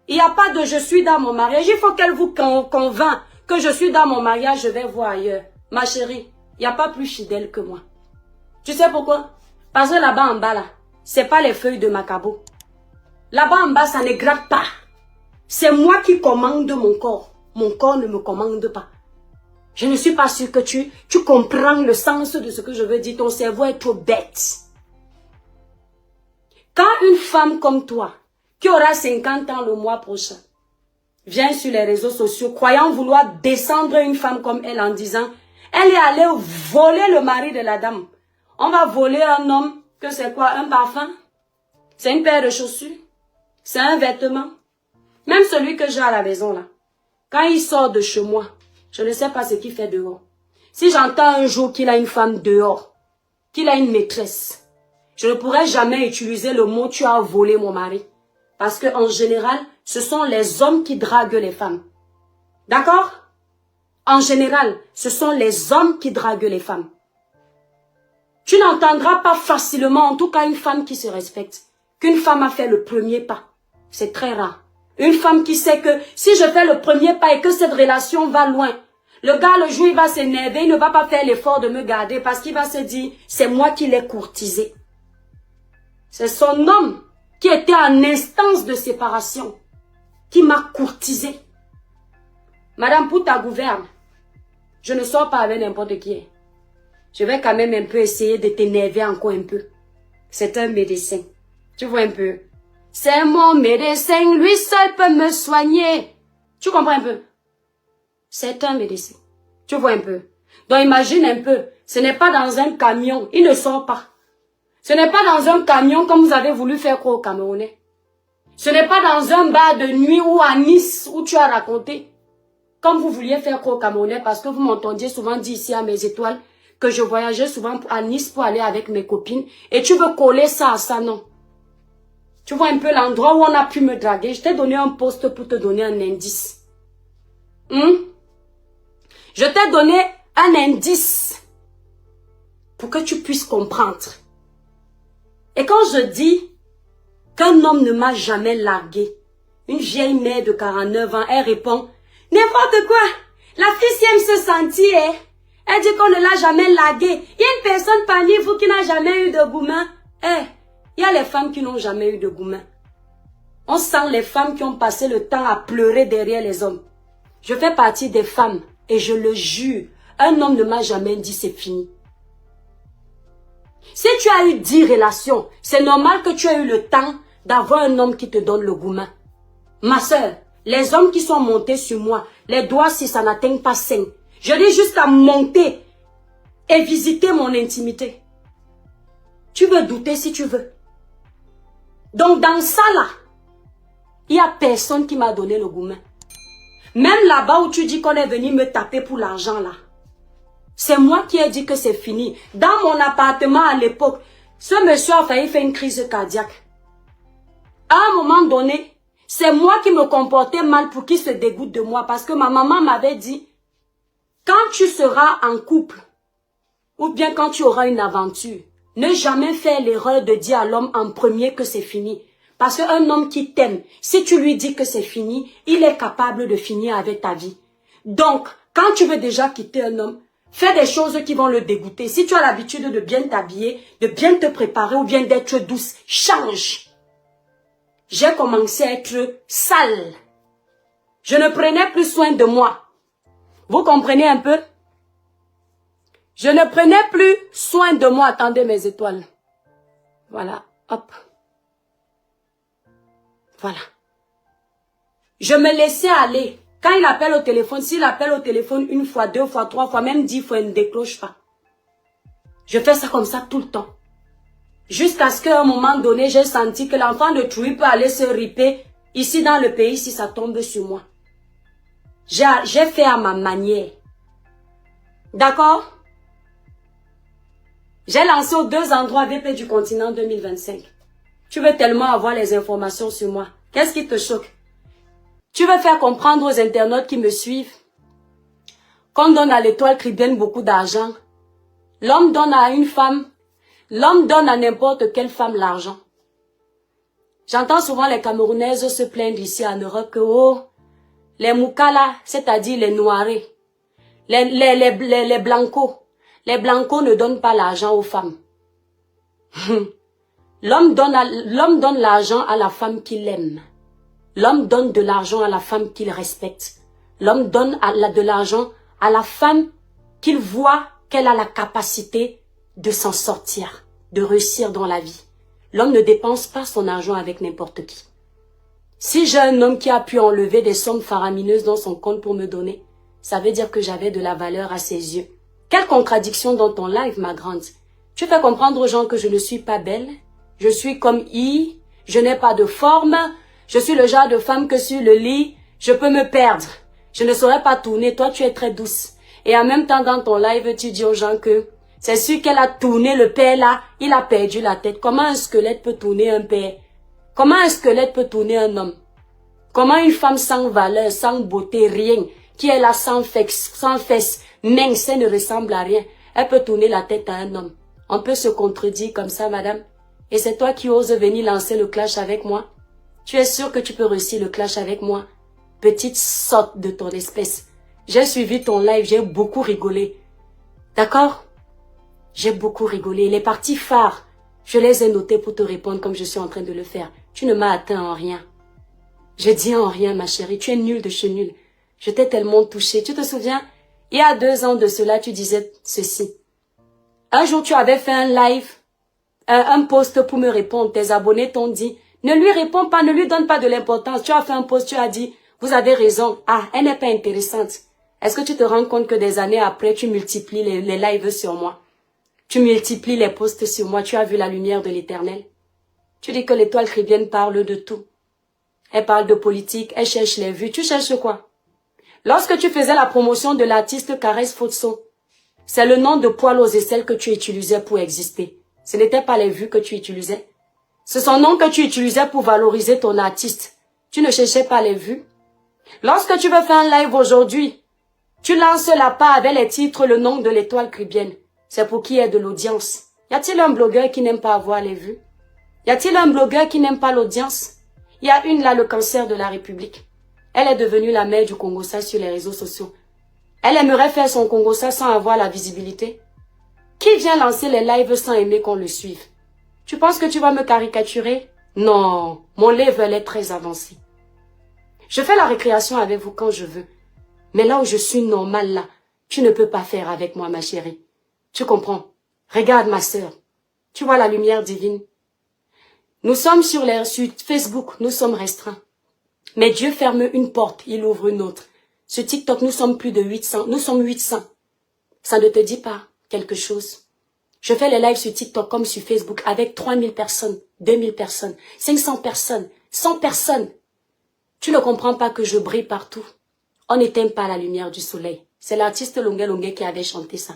il n'y a pas de je suis dans mon mariage. Il faut qu'elle vous convainc que je suis dans mon mariage, je vais voir ailleurs. Ma chérie, il n'y a pas plus fidèle que moi. Tu sais pourquoi? Parce que là-bas en bas, là, c'est pas les feuilles de macabo. Là-bas en bas, ça ne gratte pas. C'est moi qui commande mon corps. Mon corps ne me commande pas. Je ne suis pas sûre que tu comprends le sens de ce que je veux dire. Ton cerveau est trop bête. Quand une femme comme toi, qui aura 50 ans le mois prochain, vient sur les réseaux sociaux, croyant vouloir descendre une femme comme elle en disant, elle est allée voler le mari de la dame. On va voler un homme, que c'est quoi? Un parfum? C'est une paire de chaussures? C'est un vêtement? Même celui que j'ai à la maison là. Quand il sort de chez moi, je ne sais pas ce qu'il fait dehors. Si j'entends un jour qu'il a une femme dehors, qu'il a une maîtresse, je ne pourrai jamais utiliser le mot « tu as volé mon mari ». Parce qu'en général, ce sont les hommes qui draguent les femmes. D'accord? En général, ce sont les hommes qui draguent les femmes. Tu n'entendras pas facilement, en tout cas une femme qui se respecte, qu'une femme a fait le premier pas. C'est très rare. Une femme qui sait que si je fais le premier pas et que cette relation va loin, le gars, le jour, il va s'énerver, il ne va pas faire l'effort de me garder parce qu'il va se dire, c'est moi qui l'ai courtisé. C'est son homme qui était en instance de séparation, qui m'a courtisé. Madame, pour ta gouverne, je ne sors pas avec n'importe qui. Je vais quand même un peu essayer de t'énerver encore un peu. C'est un médecin. Tu vois un peu? C'est mon médecin, lui seul peut me soigner. Tu comprends un peu? C'est un médecin. Tu vois un peu? Donc imagine un peu, ce n'est pas dans un camion, il ne sort pas. Ce n'est pas dans un camion comme vous avez voulu faire quoi au Camerounais. Ce n'est pas dans un bar de nuit ou à Nice où tu as raconté. Comme vous vouliez faire quoi au Camerounais parce que vous m'entendiez souvent dire ici à mes étoiles que je voyageais souvent à Nice pour aller avec mes copines. Et tu veux coller ça à ça, non? Tu vois un peu l'endroit où on a pu me draguer. Je t'ai donné un poste pour te donner un indice. Je t'ai donné un indice pour que tu puisses comprendre. Et quand je dis qu'un homme ne m'a jamais largué, une vieille mère de 49 ans, elle répond, n'importe quoi, la fille si aime se sentir, elle dit qu'on ne l'a jamais largué. Il y a une personne parmi vous qui n'a jamais eu de gourmand. Il y a les femmes qui n'ont jamais eu de gourmand. On sent les femmes qui ont passé le temps à pleurer derrière les hommes. Je fais partie des femmes et je le jure, un homme ne m'a jamais dit c'est fini. Si tu as eu 10 relations, c'est normal que tu aies eu le temps d'avoir un homme qui te donne le gourmand. Ma soeur, les hommes qui sont montés sur moi, les doigts si ça n'atteint pas 5. Je dis juste à monter et visiter mon intimité. Tu veux douter si tu veux. Donc dans ça là, il n'y a personne qui m'a donné le gourmand. Même là-bas où tu dis qu'on est venu me taper pour l'argent là. C'est moi qui ai dit que c'est fini. Dans mon appartement à l'époque, ce monsieur a failli faire une crise cardiaque. À un moment donné, c'est moi qui me comportais mal pour qu'il se dégoûte de moi. Parce que ma maman m'avait dit, quand tu seras en couple, ou bien quand tu auras une aventure, ne jamais faire l'erreur de dire à l'homme en premier que c'est fini. Parce qu'un homme qui t'aime, si tu lui dis que c'est fini, il est capable de finir avec ta vie. Donc, quand tu veux déjà quitter un homme, fais des choses qui vont le dégoûter. Si tu as l'habitude de bien t'habiller, de bien te préparer ou bien d'être douce, change. J'ai commencé à être sale. Je ne prenais plus soin de moi. Vous comprenez un peu? Je ne prenais plus soin de moi. Attendez mes étoiles. Voilà, hop. Voilà. Je me laissais aller. Quand il appelle au téléphone, s'il appelle au téléphone une fois, 2 fois, 3 fois, même 10 fois, il ne décroche pas. Je fais ça comme ça tout le temps. Jusqu'à ce qu'à un moment donné, j'ai senti que l'enfant de Trouy peut aller se riper ici dans le pays si ça tombe sur moi. J'ai fait à ma manière. D'accord? J'ai lancé aux 2 endroits VP du continent 2025. Tu veux tellement avoir les informations sur moi. Qu'est-ce qui te choque? Tu veux faire comprendre aux internautes qui me suivent qu'on donne à l'étoile Caribbean beaucoup d'argent. L'homme donne à une femme, l'homme donne à n'importe quelle femme l'argent. J'entends souvent les Camerounaises se plaindre ici en Europe que oh, les Moukala, c'est-à-dire les Noirs, les Blancos ne donnent pas l'argent aux femmes. L'homme donne l'argent à la femme qu'il aime. L'homme donne de l'argent à la femme qu'il respecte. L'homme donne de l'argent à la femme qu'il voit qu'elle a la capacité de s'en sortir, de réussir dans la vie. L'homme ne dépense pas son argent avec n'importe qui. Si j'ai un homme qui a pu enlever des sommes faramineuses dans son compte pour me donner, ça veut dire que j'avais de la valeur à ses yeux. Quelle contradiction dans ton live, ma grande. Tu fais comprendre aux gens que je ne suis pas belle. Je suis comme I, je n'ai pas de forme. Je suis le genre de femme que sur le lit, je peux me perdre. Je ne saurais pas tourner. Toi, tu es très douce. Et en même temps, dans ton live, tu dis aux gens que c'est sûr qu'elle a tourné le père là, il a perdu la tête. Comment un squelette peut tourner un père? Comment un squelette peut tourner un homme? Comment une femme sans valeur, sans beauté, rien, qui est là sans fesses, mince, elle ne ressemble à rien, elle peut tourner la tête à un homme? On peut se contredire comme ça, madame. Et c'est toi qui oses venir lancer le clash avec moi? Tu es sûr que tu peux réussir le clash avec moi? Petite sotte de ton espèce. J'ai suivi ton live, j'ai beaucoup rigolé. D'accord? J'ai beaucoup rigolé. Les parties phares, je les ai notées pour te répondre comme je suis en train de le faire. Tu ne m'as atteint en rien. Je dis en rien, ma chérie. Tu es nulle de chez nulle. Je t'ai tellement touchée. Tu te souviens? Il y a 2 ans de cela, tu disais ceci. Un jour, tu avais fait un live, un post pour me répondre. Tes abonnés t'ont dit, ne lui réponds pas, ne lui donne pas de l'importance. Tu as fait un post, tu as dit, vous avez raison. Ah, elle n'est pas intéressante. Est-ce que tu te rends compte que des années après, tu multiplies les lives sur moi? Tu multiplies les posts sur moi. Tu as vu la lumière de l'Éternel. Tu dis que l'étoile caribéenne parle de tout. Elle parle de politique, elle cherche les vues. Tu cherches quoi? Lorsque tu faisais la promotion de l'artiste Caresse Fotso, c'est le nom de poil aux aisselles que tu utilisais pour exister. Ce n'était pas les vues que tu utilisais. C'est son nom que tu utilisais pour valoriser ton artiste. Tu ne cherchais pas les vues. Lorsque tu veux faire un live aujourd'hui, tu lances la part avec les titres, le nom de l'étoile caribéenne. C'est pour qu'il y ait de l'audience. Y a-t-il un blogueur qui n'aime pas avoir les vues? Y a-t-il un blogueur qui n'aime pas l'audience? Il y a une là, le cancer de la République. Elle est devenue la mère du Congossa sur les réseaux sociaux. Elle aimerait faire son Congossa sans avoir la visibilité. Qui vient lancer les lives sans aimer qu'on le suive? Tu penses que tu vas me caricaturer? Non, mon level est très avancé. Je fais la récréation avec vous quand je veux. Mais là où je suis normale là, tu ne peux pas faire avec moi, ma chérie. Tu comprends? Regarde ma sœur. Tu vois la lumière divine. Nous sommes sur Facebook, nous sommes restreints. Mais Dieu ferme une porte, il ouvre une autre. Sur TikTok, nous sommes plus de 800. Nous sommes 800. Ça ne te dit pas quelque chose? Je fais les lives sur TikTok comme sur Facebook avec 3000 personnes, 2000 personnes, 500 personnes, 100 personnes. Tu ne comprends pas que je brille partout. On n'éteint pas la lumière du soleil. C'est l'artiste Longuet Longuet qui avait chanté ça.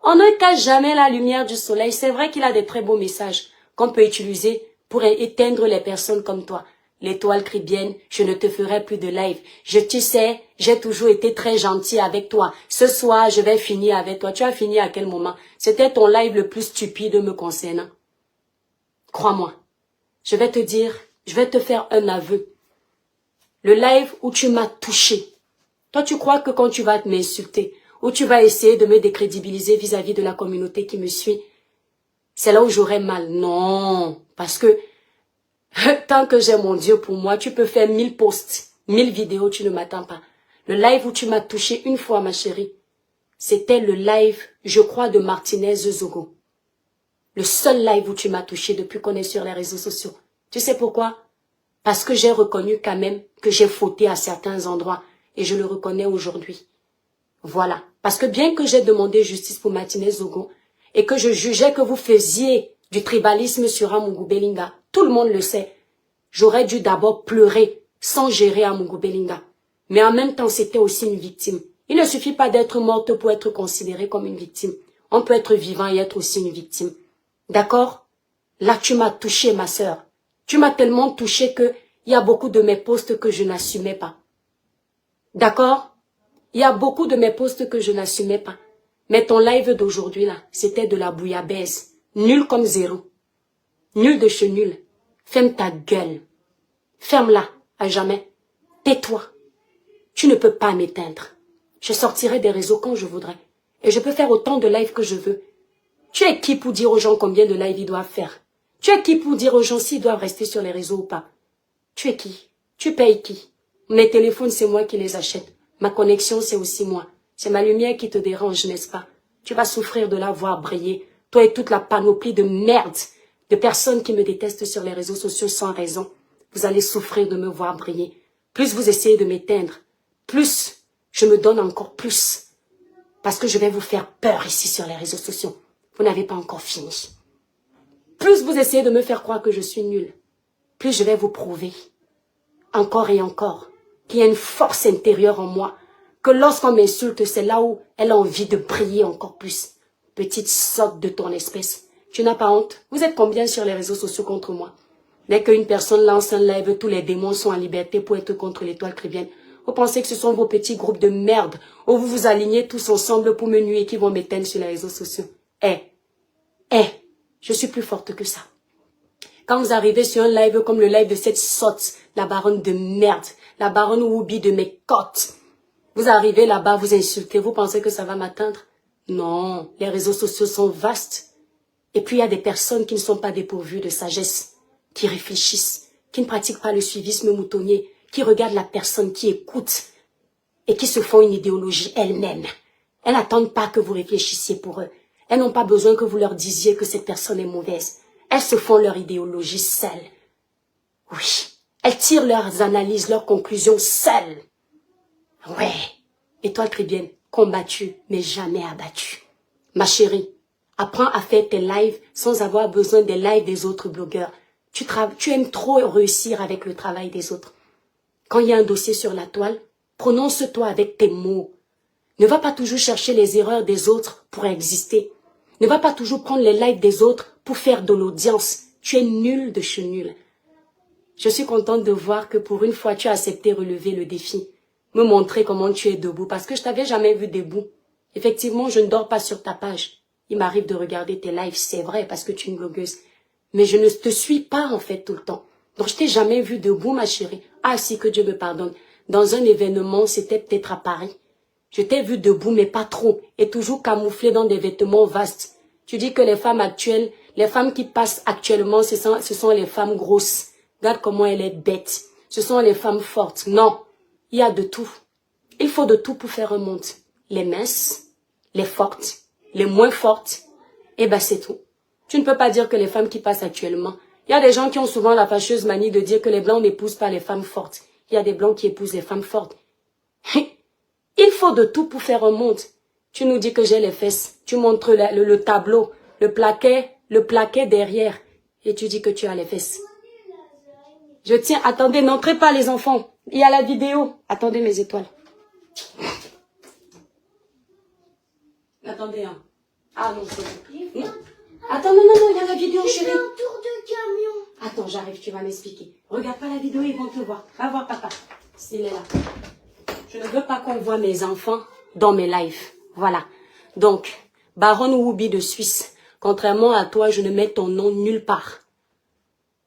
On ne cache jamais la lumière du soleil. C'est vrai qu'il a des très beaux messages qu'on peut utiliser pour éteindre les personnes comme toi. L'étoile cribienne, je ne te ferai plus de live. Tu sais, j'ai toujours été très gentil avec toi. Ce soir, je vais finir avec toi. Tu as fini à quel moment? C'était ton live le plus stupide me concernant. Crois-moi. Je vais te dire, je vais te faire un aveu. Le live où tu m'as touché. Toi, tu crois que quand tu vas m'insulter, ou tu vas essayer de me décrédibiliser vis-à-vis de la communauté qui me suit, c'est là où j'aurai mal. Non, parce que tant que j'ai mon Dieu pour moi, tu peux faire 1000 posts, 1000 vidéos, tu ne m'attends pas. Le live où tu m'as touché une fois, ma chérie, c'était le live, je crois, de Martinez Zogo. Le seul live où tu m'as touché depuis qu'on est sur les réseaux sociaux. Tu sais pourquoi? Parce que j'ai reconnu quand même que j'ai fauté à certains endroits et je le reconnais aujourd'hui. Voilà. Parce que bien que j'ai demandé justice pour Martinez Zogo et que je jugeais que vous faisiez du tribalisme sur Amungu Belinga, tout le monde le sait. J'aurais dû d'abord pleurer sans gérer Amungu Belinga. Mais en même temps, c'était aussi une victime. Il ne suffit pas d'être morte pour être considérée comme une victime. On peut être vivant et être aussi une victime. D'accord? Là, tu m'as touché, ma sœur. Tu m'as tellement touché que il y a beaucoup de mes posts que je n'assumais pas. D'accord? Il y a beaucoup de mes posts que je n'assumais pas. Mais ton live d'aujourd'hui, là, c'était de la bouillabaisse. Nul comme zéro. Nul de chez nul. Ferme ta gueule. Ferme-la, à jamais. Tais-toi. Tu ne peux pas m'éteindre. Je sortirai des réseaux quand je voudrais. Et je peux faire autant de lives que je veux. Tu es qui pour dire aux gens combien de lives ils doivent faire? Tu es qui pour dire aux gens s'ils doivent rester sur les réseaux ou pas? Tu es qui? Tu payes qui? Mes téléphones, c'est moi qui les achète. Ma connexion, c'est aussi moi. C'est ma lumière qui te dérange, n'est-ce pas? Tu vas souffrir de la voir briller. Toi et toute la panoplie de merde, de personnes qui me détestent sur les réseaux sociaux sans raison. Vous allez souffrir de me voir briller. Plus vous essayez de m'éteindre, plus je me donne encore plus. Parce que je vais vous faire peur ici sur les réseaux sociaux. Vous n'avez pas encore fini. Plus vous essayez de me faire croire que je suis nulle, plus je vais vous prouver, encore et encore, qu'il y a une force intérieure en moi, que lorsqu'on m'insulte, c'est là où elle a envie de briller encore plus. Petite sotte de ton espèce. Tu n'as pas honte? Vous êtes combien sur les réseaux sociaux contre moi? Dès qu'une personne lance un live, tous les démons sont en liberté pour être contre l'étoile chrétienne. Vous pensez que ce sont vos petits groupes de merde où vous vous alignez tous ensemble pour me nuire et qui vont m'éteindre sur les réseaux sociaux? Je suis plus forte que ça. Quand vous arrivez sur un live comme le live de cette sotte, la baronne de merde, la baronne Woubi de mes côtes, vous arrivez là-bas, vous insultez, vous pensez que ça va m'atteindre? Non, les réseaux sociaux sont vastes. Et puis il y a des personnes qui ne sont pas dépourvues de sagesse, qui réfléchissent, qui ne pratiquent pas le suivisme moutonnier, qui regardent la personne, qui écoutent et qui se font une idéologie elles-mêmes. Elles n'attendent pas que vous réfléchissiez pour eux. Elles n'ont pas besoin que vous leur disiez que cette personne est mauvaise. Elles se font leur idéologie seules. Oui, elles tirent leurs analyses, leurs conclusions seules. Ouais, étoile chrétienne, combattue, mais jamais abattue. Ma chérie, apprends à faire tes lives sans avoir besoin des lives des autres blogueurs. Tu aimes trop réussir avec le travail des autres. Quand il y a un dossier sur la toile, prononce-toi avec tes mots. Ne va pas toujours chercher les erreurs des autres pour exister. Ne va pas toujours prendre les lives des autres pour faire de l'audience. Tu es nul de chez nul. Je suis contente de voir que pour une fois, tu as accepté relever le défi. Me montrer comment tu es debout parce que je t'avais jamais vu debout. Effectivement, je ne dors pas sur ta page. Il m'arrive de regarder tes lives, c'est vrai, parce que tu es une blogueuse. Mais je ne te suis pas en fait tout le temps. Donc je t'ai jamais vu debout, ma chérie. Ah si, que Dieu me pardonne. Dans un événement, c'était peut-être à Paris. Je t'ai vu debout, mais pas trop, et toujours camouflé dans des vêtements vastes. Tu dis que les femmes actuelles, les femmes qui passent actuellement, ce sont les femmes grosses. Regarde comment elle est bête. Ce sont les femmes fortes. Non, il y a de tout. Il faut de tout pour faire un monde. Les minces, les fortes, les moins fortes, et ben c'est tout. Tu ne peux pas dire que les femmes qui passent actuellement, il y a des gens qui ont souvent la fâcheuse manie de dire que les blancs n'épousent pas les femmes fortes. Il y a des blancs qui épousent les femmes fortes. Il faut de tout pour faire un monde. Tu nous dis que j'ai les fesses. Tu montres le tableau, le plaquet derrière. Et tu dis que tu as les fesses. Je tiens, attendez, n'entrez pas les enfants. Il y a la vidéo. Attendez mes étoiles. Attendez, hein. Ah non, c'est bon. Attends, non, il y a la vidéo, chérie. Un tour de camion. Attends, j'arrive, tu vas m'expliquer. Regarde pas la vidéo, ils vont te voir. Va voir papa, s'il est là. Je ne veux pas qu'on voit mes enfants dans mes lives. Voilà. Donc, Baronne Whoopi de Suisse, contrairement à toi, je ne mets ton nom nulle part.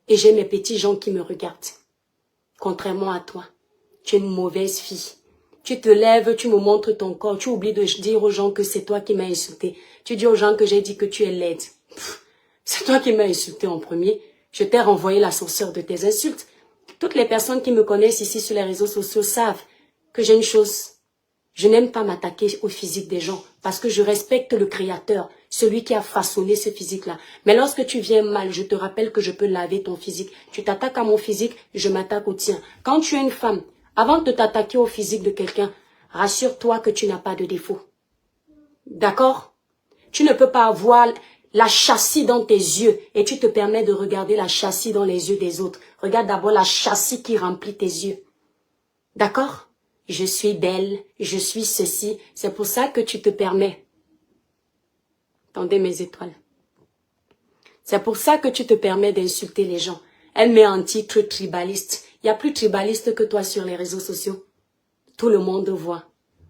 Et j'ai mes petits gens qui me regardent. Contrairement à toi, tu es une mauvaise fille. Tu te lèves, tu me montres ton corps, tu oublies de dire aux gens que c'est toi qui m'as insulté. Tu dis aux gens que j'ai dit que tu es laide. C'est toi qui m'as insulté en premier. Je t'ai renvoyé l'ascenseur de tes insultes. Toutes les personnes qui me connaissent ici sur les réseaux sociaux savent que j'ai une chose. Je n'aime pas m'attaquer au physique des gens parce que je respecte le créateur, celui qui a façonné ce physique-là. Mais lorsque tu viens mal, je te rappelle que je peux laver ton physique. Tu t'attaques à mon physique, je m'attaque au tien. Quand tu es une femme, avant de t'attaquer au physique de quelqu'un, rassure-toi que tu n'as pas de défaut. D'accord? Tu ne peux pas avoir la châssis dans tes yeux et tu te permets de regarder la châssis dans les yeux des autres. Regarde d'abord la châssis qui remplit tes yeux. D'accord? Je suis belle, je suis ceci. C'est pour ça que tu te permets. Attendez mes étoiles. C'est pour ça que tu te permets d'insulter les gens. Elle met un titre tribaliste. Il y a plus tribaliste que toi sur les réseaux sociaux. Tout le monde voit.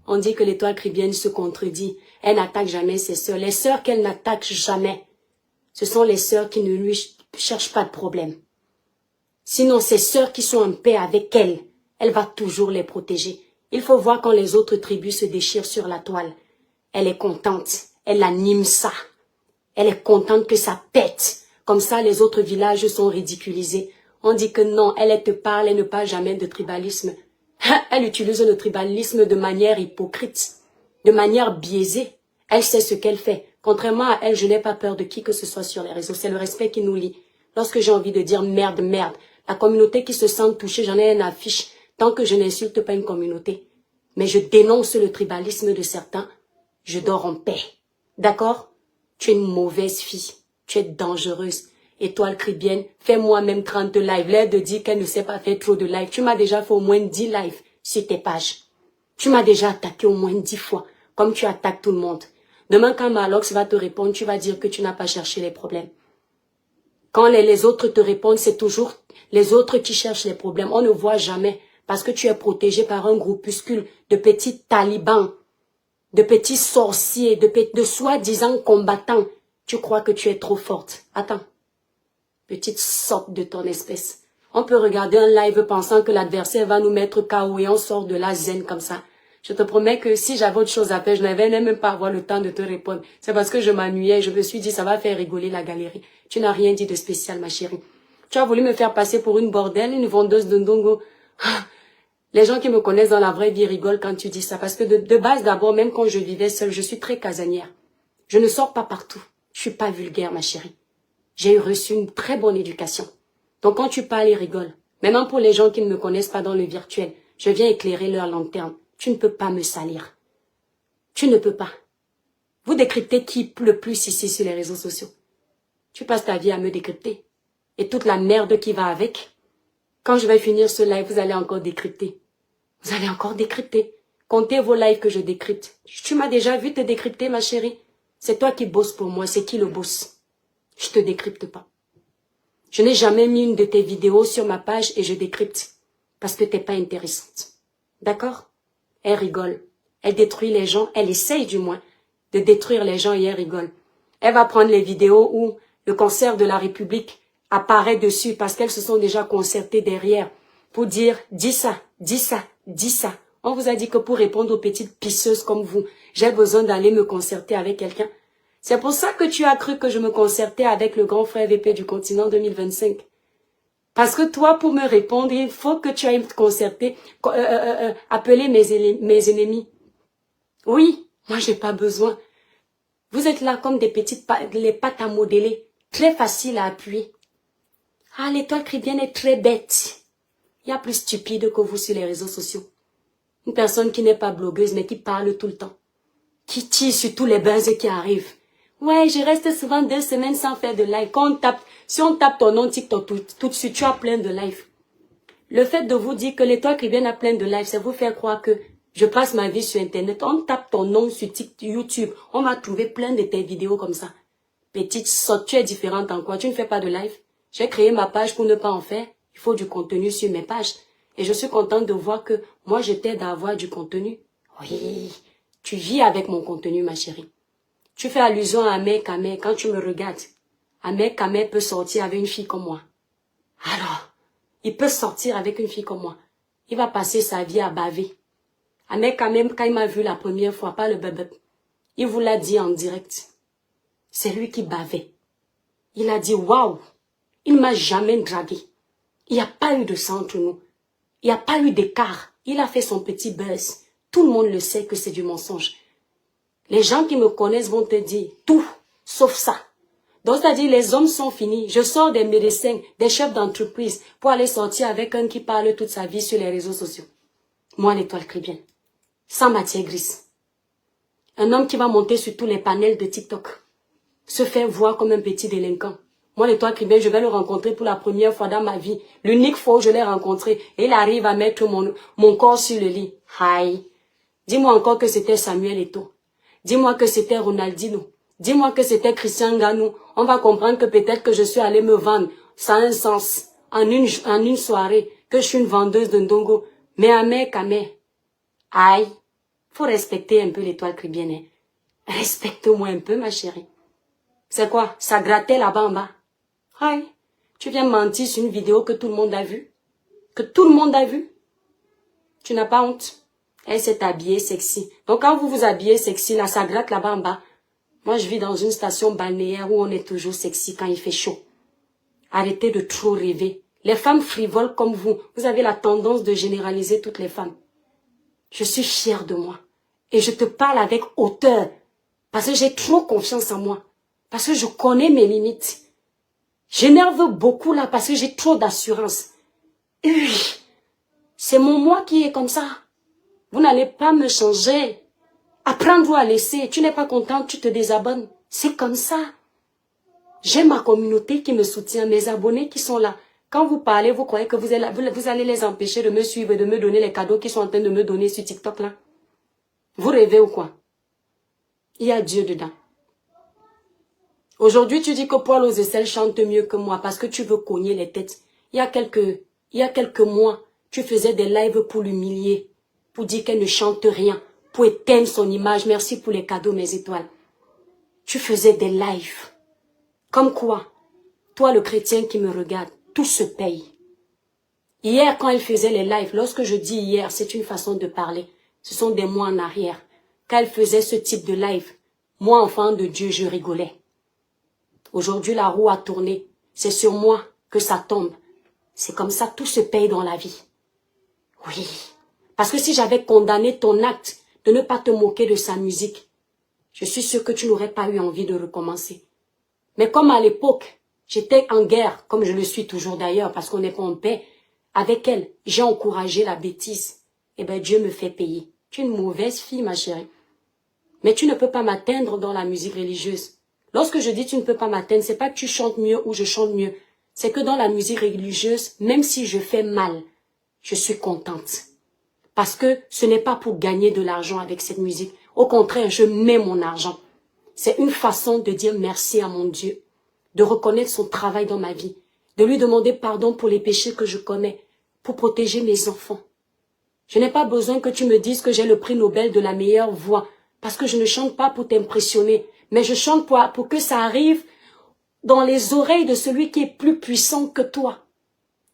On dit que l'étoile chrétienne se contredit. Elle n'attaque jamais ses sœurs. Les sœurs qu'elle n'attaque jamais, ce sont les sœurs qui ne lui cherchent pas de problème. Sinon, ces sœurs qui sont en paix avec elle, elle va toujours les protéger. Il faut voir quand les autres tribus se déchirent sur la toile. Elle est contente. Elle anime ça. Elle est contente que ça pète. Comme ça, les autres villages sont ridiculisés. On dit que non, elle te parle, elle ne parle jamais de tribalisme. Elle utilise le tribalisme de manière hypocrite, de manière biaisée. Elle sait ce qu'elle fait. Contrairement à elle, je n'ai pas peur de qui que ce soit sur les réseaux. C'est le respect qui nous lie. Lorsque j'ai envie de dire merde, merde, la communauté qui se sent touchée, j'en ai une affiche. Tant que je n'insulte pas une communauté, mais je dénonce le tribalisme de certains, je dors en paix. D'accord? Tu es une mauvaise fille. Tu es dangereuse. Étoile chrétienne, fais-moi même 30 lives. L'air de dire qu'elle ne sait pas faire trop de lives. Tu m'as déjà fait au moins 10 lives sur tes pages. Tu m'as déjà attaqué au moins 10 fois, comme tu attaques tout le monde. Demain, quand Malox va te répondre, tu vas dire que tu n'as pas cherché les problèmes. Quand les autres te répondent, c'est toujours les autres qui cherchent les problèmes. On ne voit jamais, parce que tu es protégé par un groupuscule de petits talibans, de petits sorciers, de soi-disant combattants. Tu crois que tu es trop forte. Attends. Petite sorte de ton espèce. On peut regarder un live pensant que l'adversaire va nous mettre KO et on sort de la zen comme ça. Je te promets que si j'avais autre chose à faire, je n'avais même pas avoir le temps de te répondre. C'est parce que je m'ennuyais, je me suis dit ça va faire rigoler la galerie. Tu n'as rien dit de spécial, ma chérie. Tu as voulu me faire passer pour une bordelle, une vendeuse de ndongo. Les gens qui me connaissent dans la vraie vie rigolent quand tu dis ça. Parce que de base, d'abord, même quand je vivais seule, je suis très casanière. Je ne sors pas partout. Je suis pas vulgaire, ma chérie. J'ai reçu une très bonne éducation. Donc quand tu parles, ils rigolent. Maintenant, pour les gens qui ne me connaissent pas dans le virtuel, je viens éclairer leur lanterne. Tu ne peux pas me salir. Tu ne peux pas. Vous décryptez qui le plus ici sur les réseaux sociaux. Tu passes ta vie à me décrypter. Et toute la merde qui va avec. Quand je vais finir ce live, vous allez encore décrypter. Vous allez encore décrypter. Comptez vos lives que je décrypte. Tu m'as déjà vu te décrypter, ma chérie. C'est toi qui bosses pour moi. C'est qui le boss? Je te décrypte pas. Je n'ai jamais mis une de tes vidéos sur ma page et je décrypte. Parce que t'es pas intéressante. D'accord? Elle rigole. Elle détruit les gens. Elle essaye du moins de détruire les gens et elle rigole. Elle va prendre les vidéos où le concert de la République apparaît dessus parce qu'elles se sont déjà concertées derrière pour dire « dis ça, dis ça, dis ça ». On vous a dit que pour répondre aux petites pisseuses comme vous, j'ai besoin d'aller me concerter avec quelqu'un. C'est pour ça que tu as cru que je me concertais avec le grand frère VP du continent 2025. Parce que toi, pour me répondre, il faut que tu ailles te concerter, appeler mes ennemis. Oui, moi j'ai pas besoin. Vous êtes là comme des petites les pâtes à modeler. très facile à appuyer. Ah, l'étoile chrétienne est très bête. Il y a plus stupide que vous sur les réseaux sociaux. Une personne qui n'est pas blogueuse, mais qui parle tout le temps. Qui tire sur tous les buzz qui arrivent. Ouais, je reste souvent 2 semaines sans faire de live. Si on tape ton nom TikTok tout de suite, tu as plein de live. Le fait de vous dire que l'étoile chrétienne a plein de live, c'est vous faire croire que je passe ma vie sur Internet. On tape ton nom sur TikTok, YouTube. On va trouver plein de tes vidéos comme ça. Petite sotte, tu es différente en quoi? Tu ne fais pas de live? J'ai créé ma page pour ne pas en faire. Il faut du contenu sur mes pages. Et je suis contente de voir que moi, je t'aide à avoir du contenu. Oui, tu vis avec mon contenu, ma chérie. Tu fais allusion à Ahmed Kamel quand tu me regardes. Ahmed Kamel peut sortir avec une fille comme moi. Alors, il peut sortir avec une fille comme moi. Il va passer sa vie à baver. Ahmed Kamel, quand il m'a vu la première fois, pas le bébé, il vous l'a dit en direct. C'est lui qui bavait. Il a dit, waouh, il m'a jamais dragué. Il n'y a pas eu de sang entre nous. Il n'y a pas eu d'écart. Il a fait son petit buzz. Tout le monde le sait que c'est du mensonge. Les gens qui me connaissent vont te dire tout, sauf ça. Donc, c'est-à-dire, les hommes sont finis. Je sors des médecins, des chefs d'entreprise pour aller sortir avec un qui parle toute sa vie sur les réseaux sociaux. Moi, l'étoile chrétienne. Sans matière grise. Un homme qui va monter sur tous les panels de TikTok. Se faire voir comme un petit délinquant. Moi, l'étoile chrétienne, je vais le rencontrer pour la première fois dans ma vie. L'unique fois où je l'ai rencontré. Et il arrive à mettre mon corps sur le lit. Aïe. Dis-moi encore que c'était Samuel Eto'o. Dis-moi que c'était Ronaldinho. Dis-moi que c'était Christian Ganou. On va comprendre que peut-être que je suis allée me vendre. Ça a un sens. En une soirée. Que je suis une vendeuse de ndongo. Mais Ahmed Kamel. Aïe. Faut respecter un peu l'étoile chrétienne. Hein. Respecte-moi un peu, ma chérie. C'est quoi? Ça grattait là-bas en bas. Aïe. Tu viens mentir sur une vidéo que tout le monde a vue. Que tout le monde a vue. Tu n'as pas honte. Elle s'est habillée sexy. Donc quand vous vous habillez sexy, là, ça gratte là-bas en bas. Moi, je vis dans une station balnéaire où on est toujours sexy quand il fait chaud. Arrêtez de trop rêver. Les femmes frivoles comme vous avez la tendance de généraliser toutes les femmes. Je suis fière de moi. Et je te parle avec hauteur. Parce que j'ai trop confiance en moi. Parce que je connais mes limites. J'énerve beaucoup là parce que j'ai trop d'assurance. C'est mon moi qui est comme ça. Vous n'allez pas me changer. Apprends-vous à laisser. Tu n'es pas contente, tu te désabonnes. C'est comme ça. J'ai ma communauté qui me soutient, mes abonnés qui sont là. Quand vous parlez, vous croyez que vous allez les empêcher de me suivre et de me donner les cadeaux qu'ils sont en train de me donner sur TikTok là? Vous rêvez ou quoi? Il y a Dieu dedans. Aujourd'hui, tu dis que Paul Ozessel chante mieux que moi parce que tu veux cogner les têtes. Il y a quelques mois, tu faisais des lives pour l'humilier, pour dire qu'elle ne chante rien, pour éteindre son image. Merci pour les cadeaux, mes étoiles. Tu faisais des lives. Comme quoi, toi le chrétien qui me regarde, tout se paye. Hier, quand elle faisait les lives, lorsque je dis hier, c'est une façon de parler. Ce sont des mois en arrière. Quand elle faisait ce type de live, moi, enfant de Dieu, je rigolais. Aujourd'hui, la roue a tourné. C'est sur moi que ça tombe. C'est comme ça, tout se paye dans la vie. Oui. Parce que si j'avais condamné ton acte de ne pas te moquer de sa musique, je suis sûre que tu n'aurais pas eu envie de recommencer. Mais comme à l'époque, j'étais en guerre, comme je le suis toujours d'ailleurs, parce qu'on n'est pas en paix, avec elle, j'ai encouragé la bêtise. Eh bien, Dieu me fait payer. Tu es une mauvaise fille, ma chérie. Mais tu ne peux pas m'atteindre dans la musique religieuse. Lorsque je dis tu ne peux pas m'atteindre, c'est pas que tu chantes mieux ou je chante mieux. C'est que dans la musique religieuse, même si je fais mal, je suis contente. Parce que ce n'est pas pour gagner de l'argent avec cette musique. Au contraire, je mets mon argent. C'est une façon de dire merci à mon Dieu, de reconnaître son travail dans ma vie, de lui demander pardon pour les péchés que je commets, pour protéger mes enfants. Je n'ai pas besoin que tu me dises que j'ai le prix Nobel de la meilleure voix, parce que je ne chante pas pour t'impressionner, mais je chante pour que ça arrive dans les oreilles de celui qui est plus puissant que toi,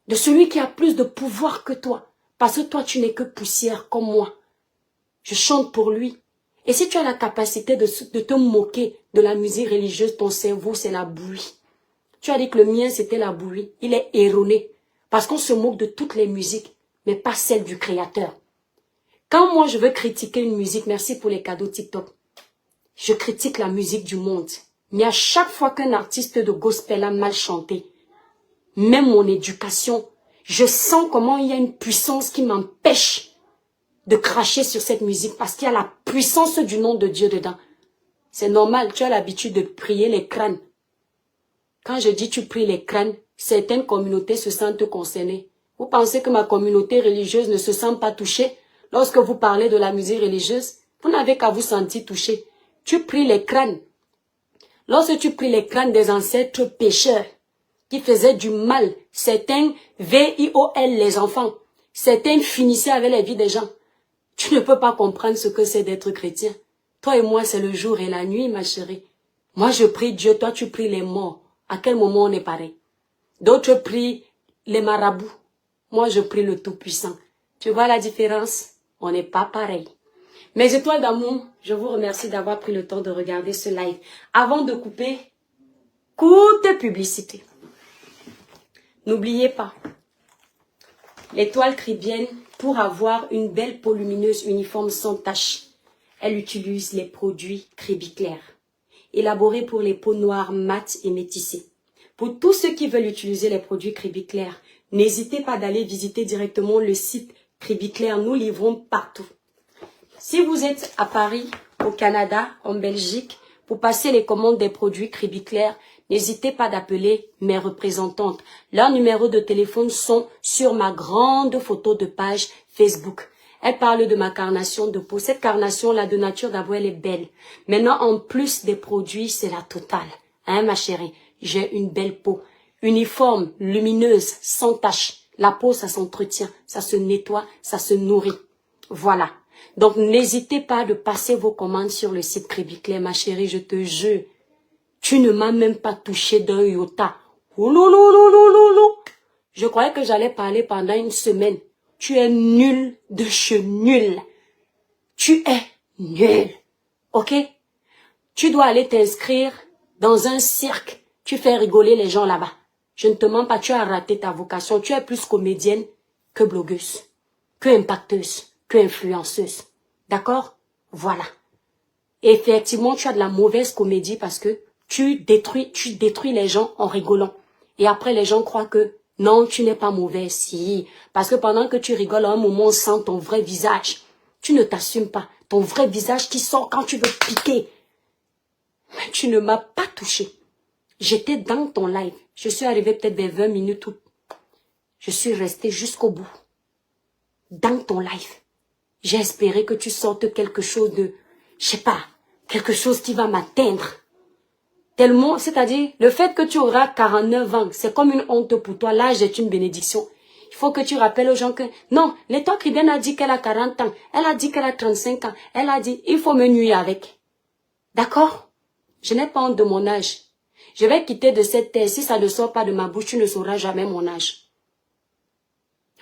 de celui qui a plus de pouvoir que toi, parce que toi tu n'es que poussière comme moi. Je chante pour lui. Et si tu as la capacité de te moquer de la musique religieuse, ton cerveau c'est la bouillie. Tu as dit que le mien c'était la bouillie. Il est erroné, parce qu'on se moque de toutes les musiques, mais pas celle du Créateur. Quand moi je veux critiquer une musique, merci pour les cadeaux TikTok, je critique la musique du monde, Mais à chaque fois qu'un artiste de gospel a mal chanté, même mon éducation, je sens comment il y a une puissance qui m'empêche de cracher sur cette musique parce qu'il y a la puissance du nom de Dieu dedans. C'est normal, tu as l'habitude de prier les crânes. Quand je dis tu pries les crânes, certaines communautés se sentent concernées. Vous pensez que ma communauté religieuse ne se sent pas touchée lorsque vous parlez de la musique religieuse? Vous n'avez qu'à vous sentir touché. Tu pries les crânes. Lorsque tu pries les crânes des ancêtres pécheurs qui faisaient du mal, certains V-I-O-L les enfants, certains finissaient avec la vie des gens. Tu ne peux pas comprendre ce que c'est d'être chrétien. Toi et moi, c'est le jour et la nuit, ma chérie. Moi, je prie Dieu, toi, tu pries les morts. À quel moment on est pareil? D'autres prient les marabouts. Moi, je prie le Tout-Puissant. Tu vois la différence? On n'est pas pareil. Mes étoiles d'amour, je vous remercie d'avoir pris le temps de regarder ce live. Avant de couper, courte publicité. N'oubliez pas, l'étoile cribienne, pour avoir une belle peau lumineuse uniforme sans tache, elle utilise les produits Cribiclair, élaborés pour les peaux noires, mates et métissées. Pour tous ceux qui veulent utiliser les produits Cribiclair, n'hésitez pas d'aller visiter directement le site Cribiclair. Nous livrons partout. Si vous êtes à Paris, au Canada, en Belgique, pour passer les commandes des produits Cribiclair, n'hésitez pas d'appeler mes représentantes. Leurs numéros de téléphone sont sur ma grande photo de page Facebook. Elle parle de ma carnation de peau. Cette carnation-là, de nature d'abord, elle est belle. Maintenant, en plus des produits, c'est la totale. Hein, ma chérie? J'ai une belle peau. Uniforme, lumineuse, sans tache. La peau, ça s'entretient, ça se nettoie, ça se nourrit. Voilà. Donc, n'hésitez pas de passer vos commandes sur le site Cribiclair, ma chérie, je te jure. Tu ne m'as même pas touché d'un iota. Ouloulouloulouloulou. Je croyais que j'allais parler pendant une semaine. Tu es nul de chez nul. Tu es nul. Ok? Tu dois aller t'inscrire dans un cirque. Tu fais rigoler les gens là-bas. Je ne te mens pas, tu as raté ta vocation. Tu es plus comédienne que blogueuse, que impacteuse, que influenceuse. D'accord? Voilà. Et effectivement, tu as de la mauvaise comédie parce que tu détruis les gens en rigolant. Et après, les gens croient que non, tu n'es pas mauvaise. Si. Parce que pendant que tu rigoles, à un moment, on sent ton vrai visage. Tu ne t'assumes pas. Ton vrai visage qui sort quand tu veux piquer. Mais tu ne m'as pas touché. J'étais dans ton live. Je suis arrivée peut-être vers 20 minutes. Je suis restée jusqu'au bout. Dans ton live. J'ai espéré que tu sortes quelque chose de, je sais pas, quelque chose qui va m'atteindre. Tellement, c'est-à-dire, le fait que tu auras 49 ans, c'est comme une honte pour toi. L'âge est une bénédiction. Il faut que tu rappelles aux gens que, non, l'étoile cribienne a dit qu'elle a 40 ans. Elle a dit qu'elle a 35 ans. Elle a dit, il faut me nuire avec. D'accord? Je n'ai pas honte de mon âge. Je vais quitter de cette terre. Si ça ne sort pas de ma bouche, tu ne sauras jamais mon âge.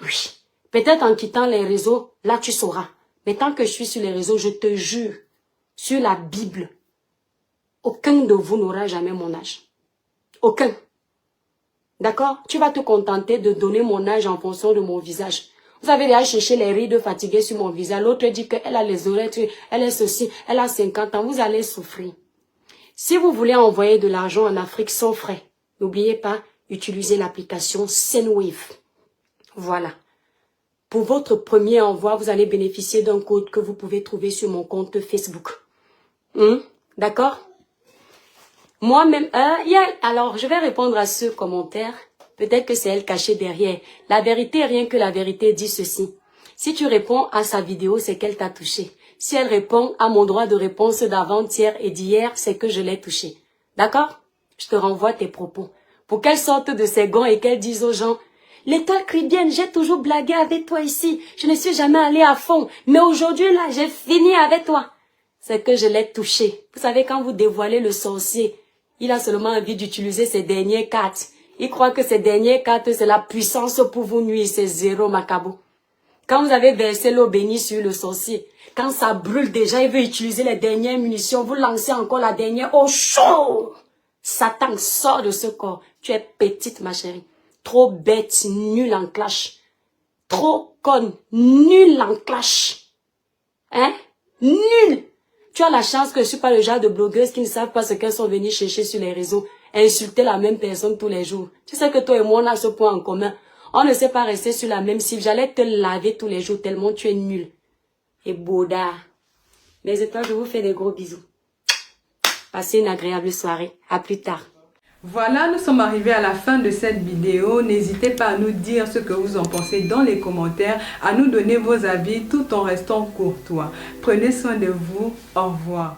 Oui. Peut-être en quittant les réseaux, là tu sauras. Mais tant que je suis sur les réseaux, je te jure, sur la Bible, aucun de vous n'aura jamais mon âge. Aucun. D'accord? Tu vas te contenter de donner mon âge en fonction de mon visage. Vous avez déjà cherché les rides fatiguées sur mon visage. L'autre dit qu'elle a les oreilles, elle est ceci, elle a 50 ans. Vous allez souffrir. Si vous voulez envoyer de l'argent en Afrique sans frais, n'oubliez pas, utilisez l'application Sendwave. Voilà. Pour votre premier envoi, vous allez bénéficier d'un code que vous pouvez trouver sur mon compte Facebook. D'accord? Moi-même, alors je vais répondre à ce commentaire. Peut-être que c'est elle cachée derrière. La vérité, rien que la vérité dit ceci. Si tu réponds à sa vidéo, c'est qu'elle t'a touché. Si elle répond à mon droit de réponse d'avant-hier et d'hier, c'est que je l'ai touché. D'accord? Je te renvoie tes propos. Pour qu'elle sorte de ses gants et qu'elle dise aux gens, l'étoile cribienne, j'ai toujours blagué avec toi ici. Je ne suis jamais allée à fond. Mais aujourd'hui, là, j'ai fini avec toi. C'est que je l'ai touché. Vous savez, quand vous dévoilez le sorcier, il a seulement envie d'utiliser ses dernières cartes. Il croit que ces dernières cartes, c'est la puissance pour vous nuire. C'est zéro, macabo. Quand vous avez versé l'eau bénie sur le sorcier, quand ça brûle déjà, il veut utiliser les dernières munitions. Vous lancez encore la dernière eau chaude. Satan, sort de ce corps. Tu es petite, ma chérie. Trop bête, nulle en clash. Trop conne, nulle en clash. Hein? Nulle. Tu as la chance que je ne suis pas le genre de blogueuse qui ne savent pas ce qu'elles sont venues chercher sur les réseaux et insulter la même personne tous les jours. Tu sais que toi et moi, on a ce point en commun. On ne sait pas rester sur la même cible. J'allais te laver tous les jours tellement tu es nul. Et Boda. Mes étoiles, je vous fais des gros bisous. Passez une agréable soirée. À plus tard. Voilà, nous sommes arrivés à la fin de cette vidéo. N'hésitez pas à nous dire ce que vous en pensez dans les commentaires, à nous donner vos avis tout en restant courtois. Prenez soin de vous. Au revoir.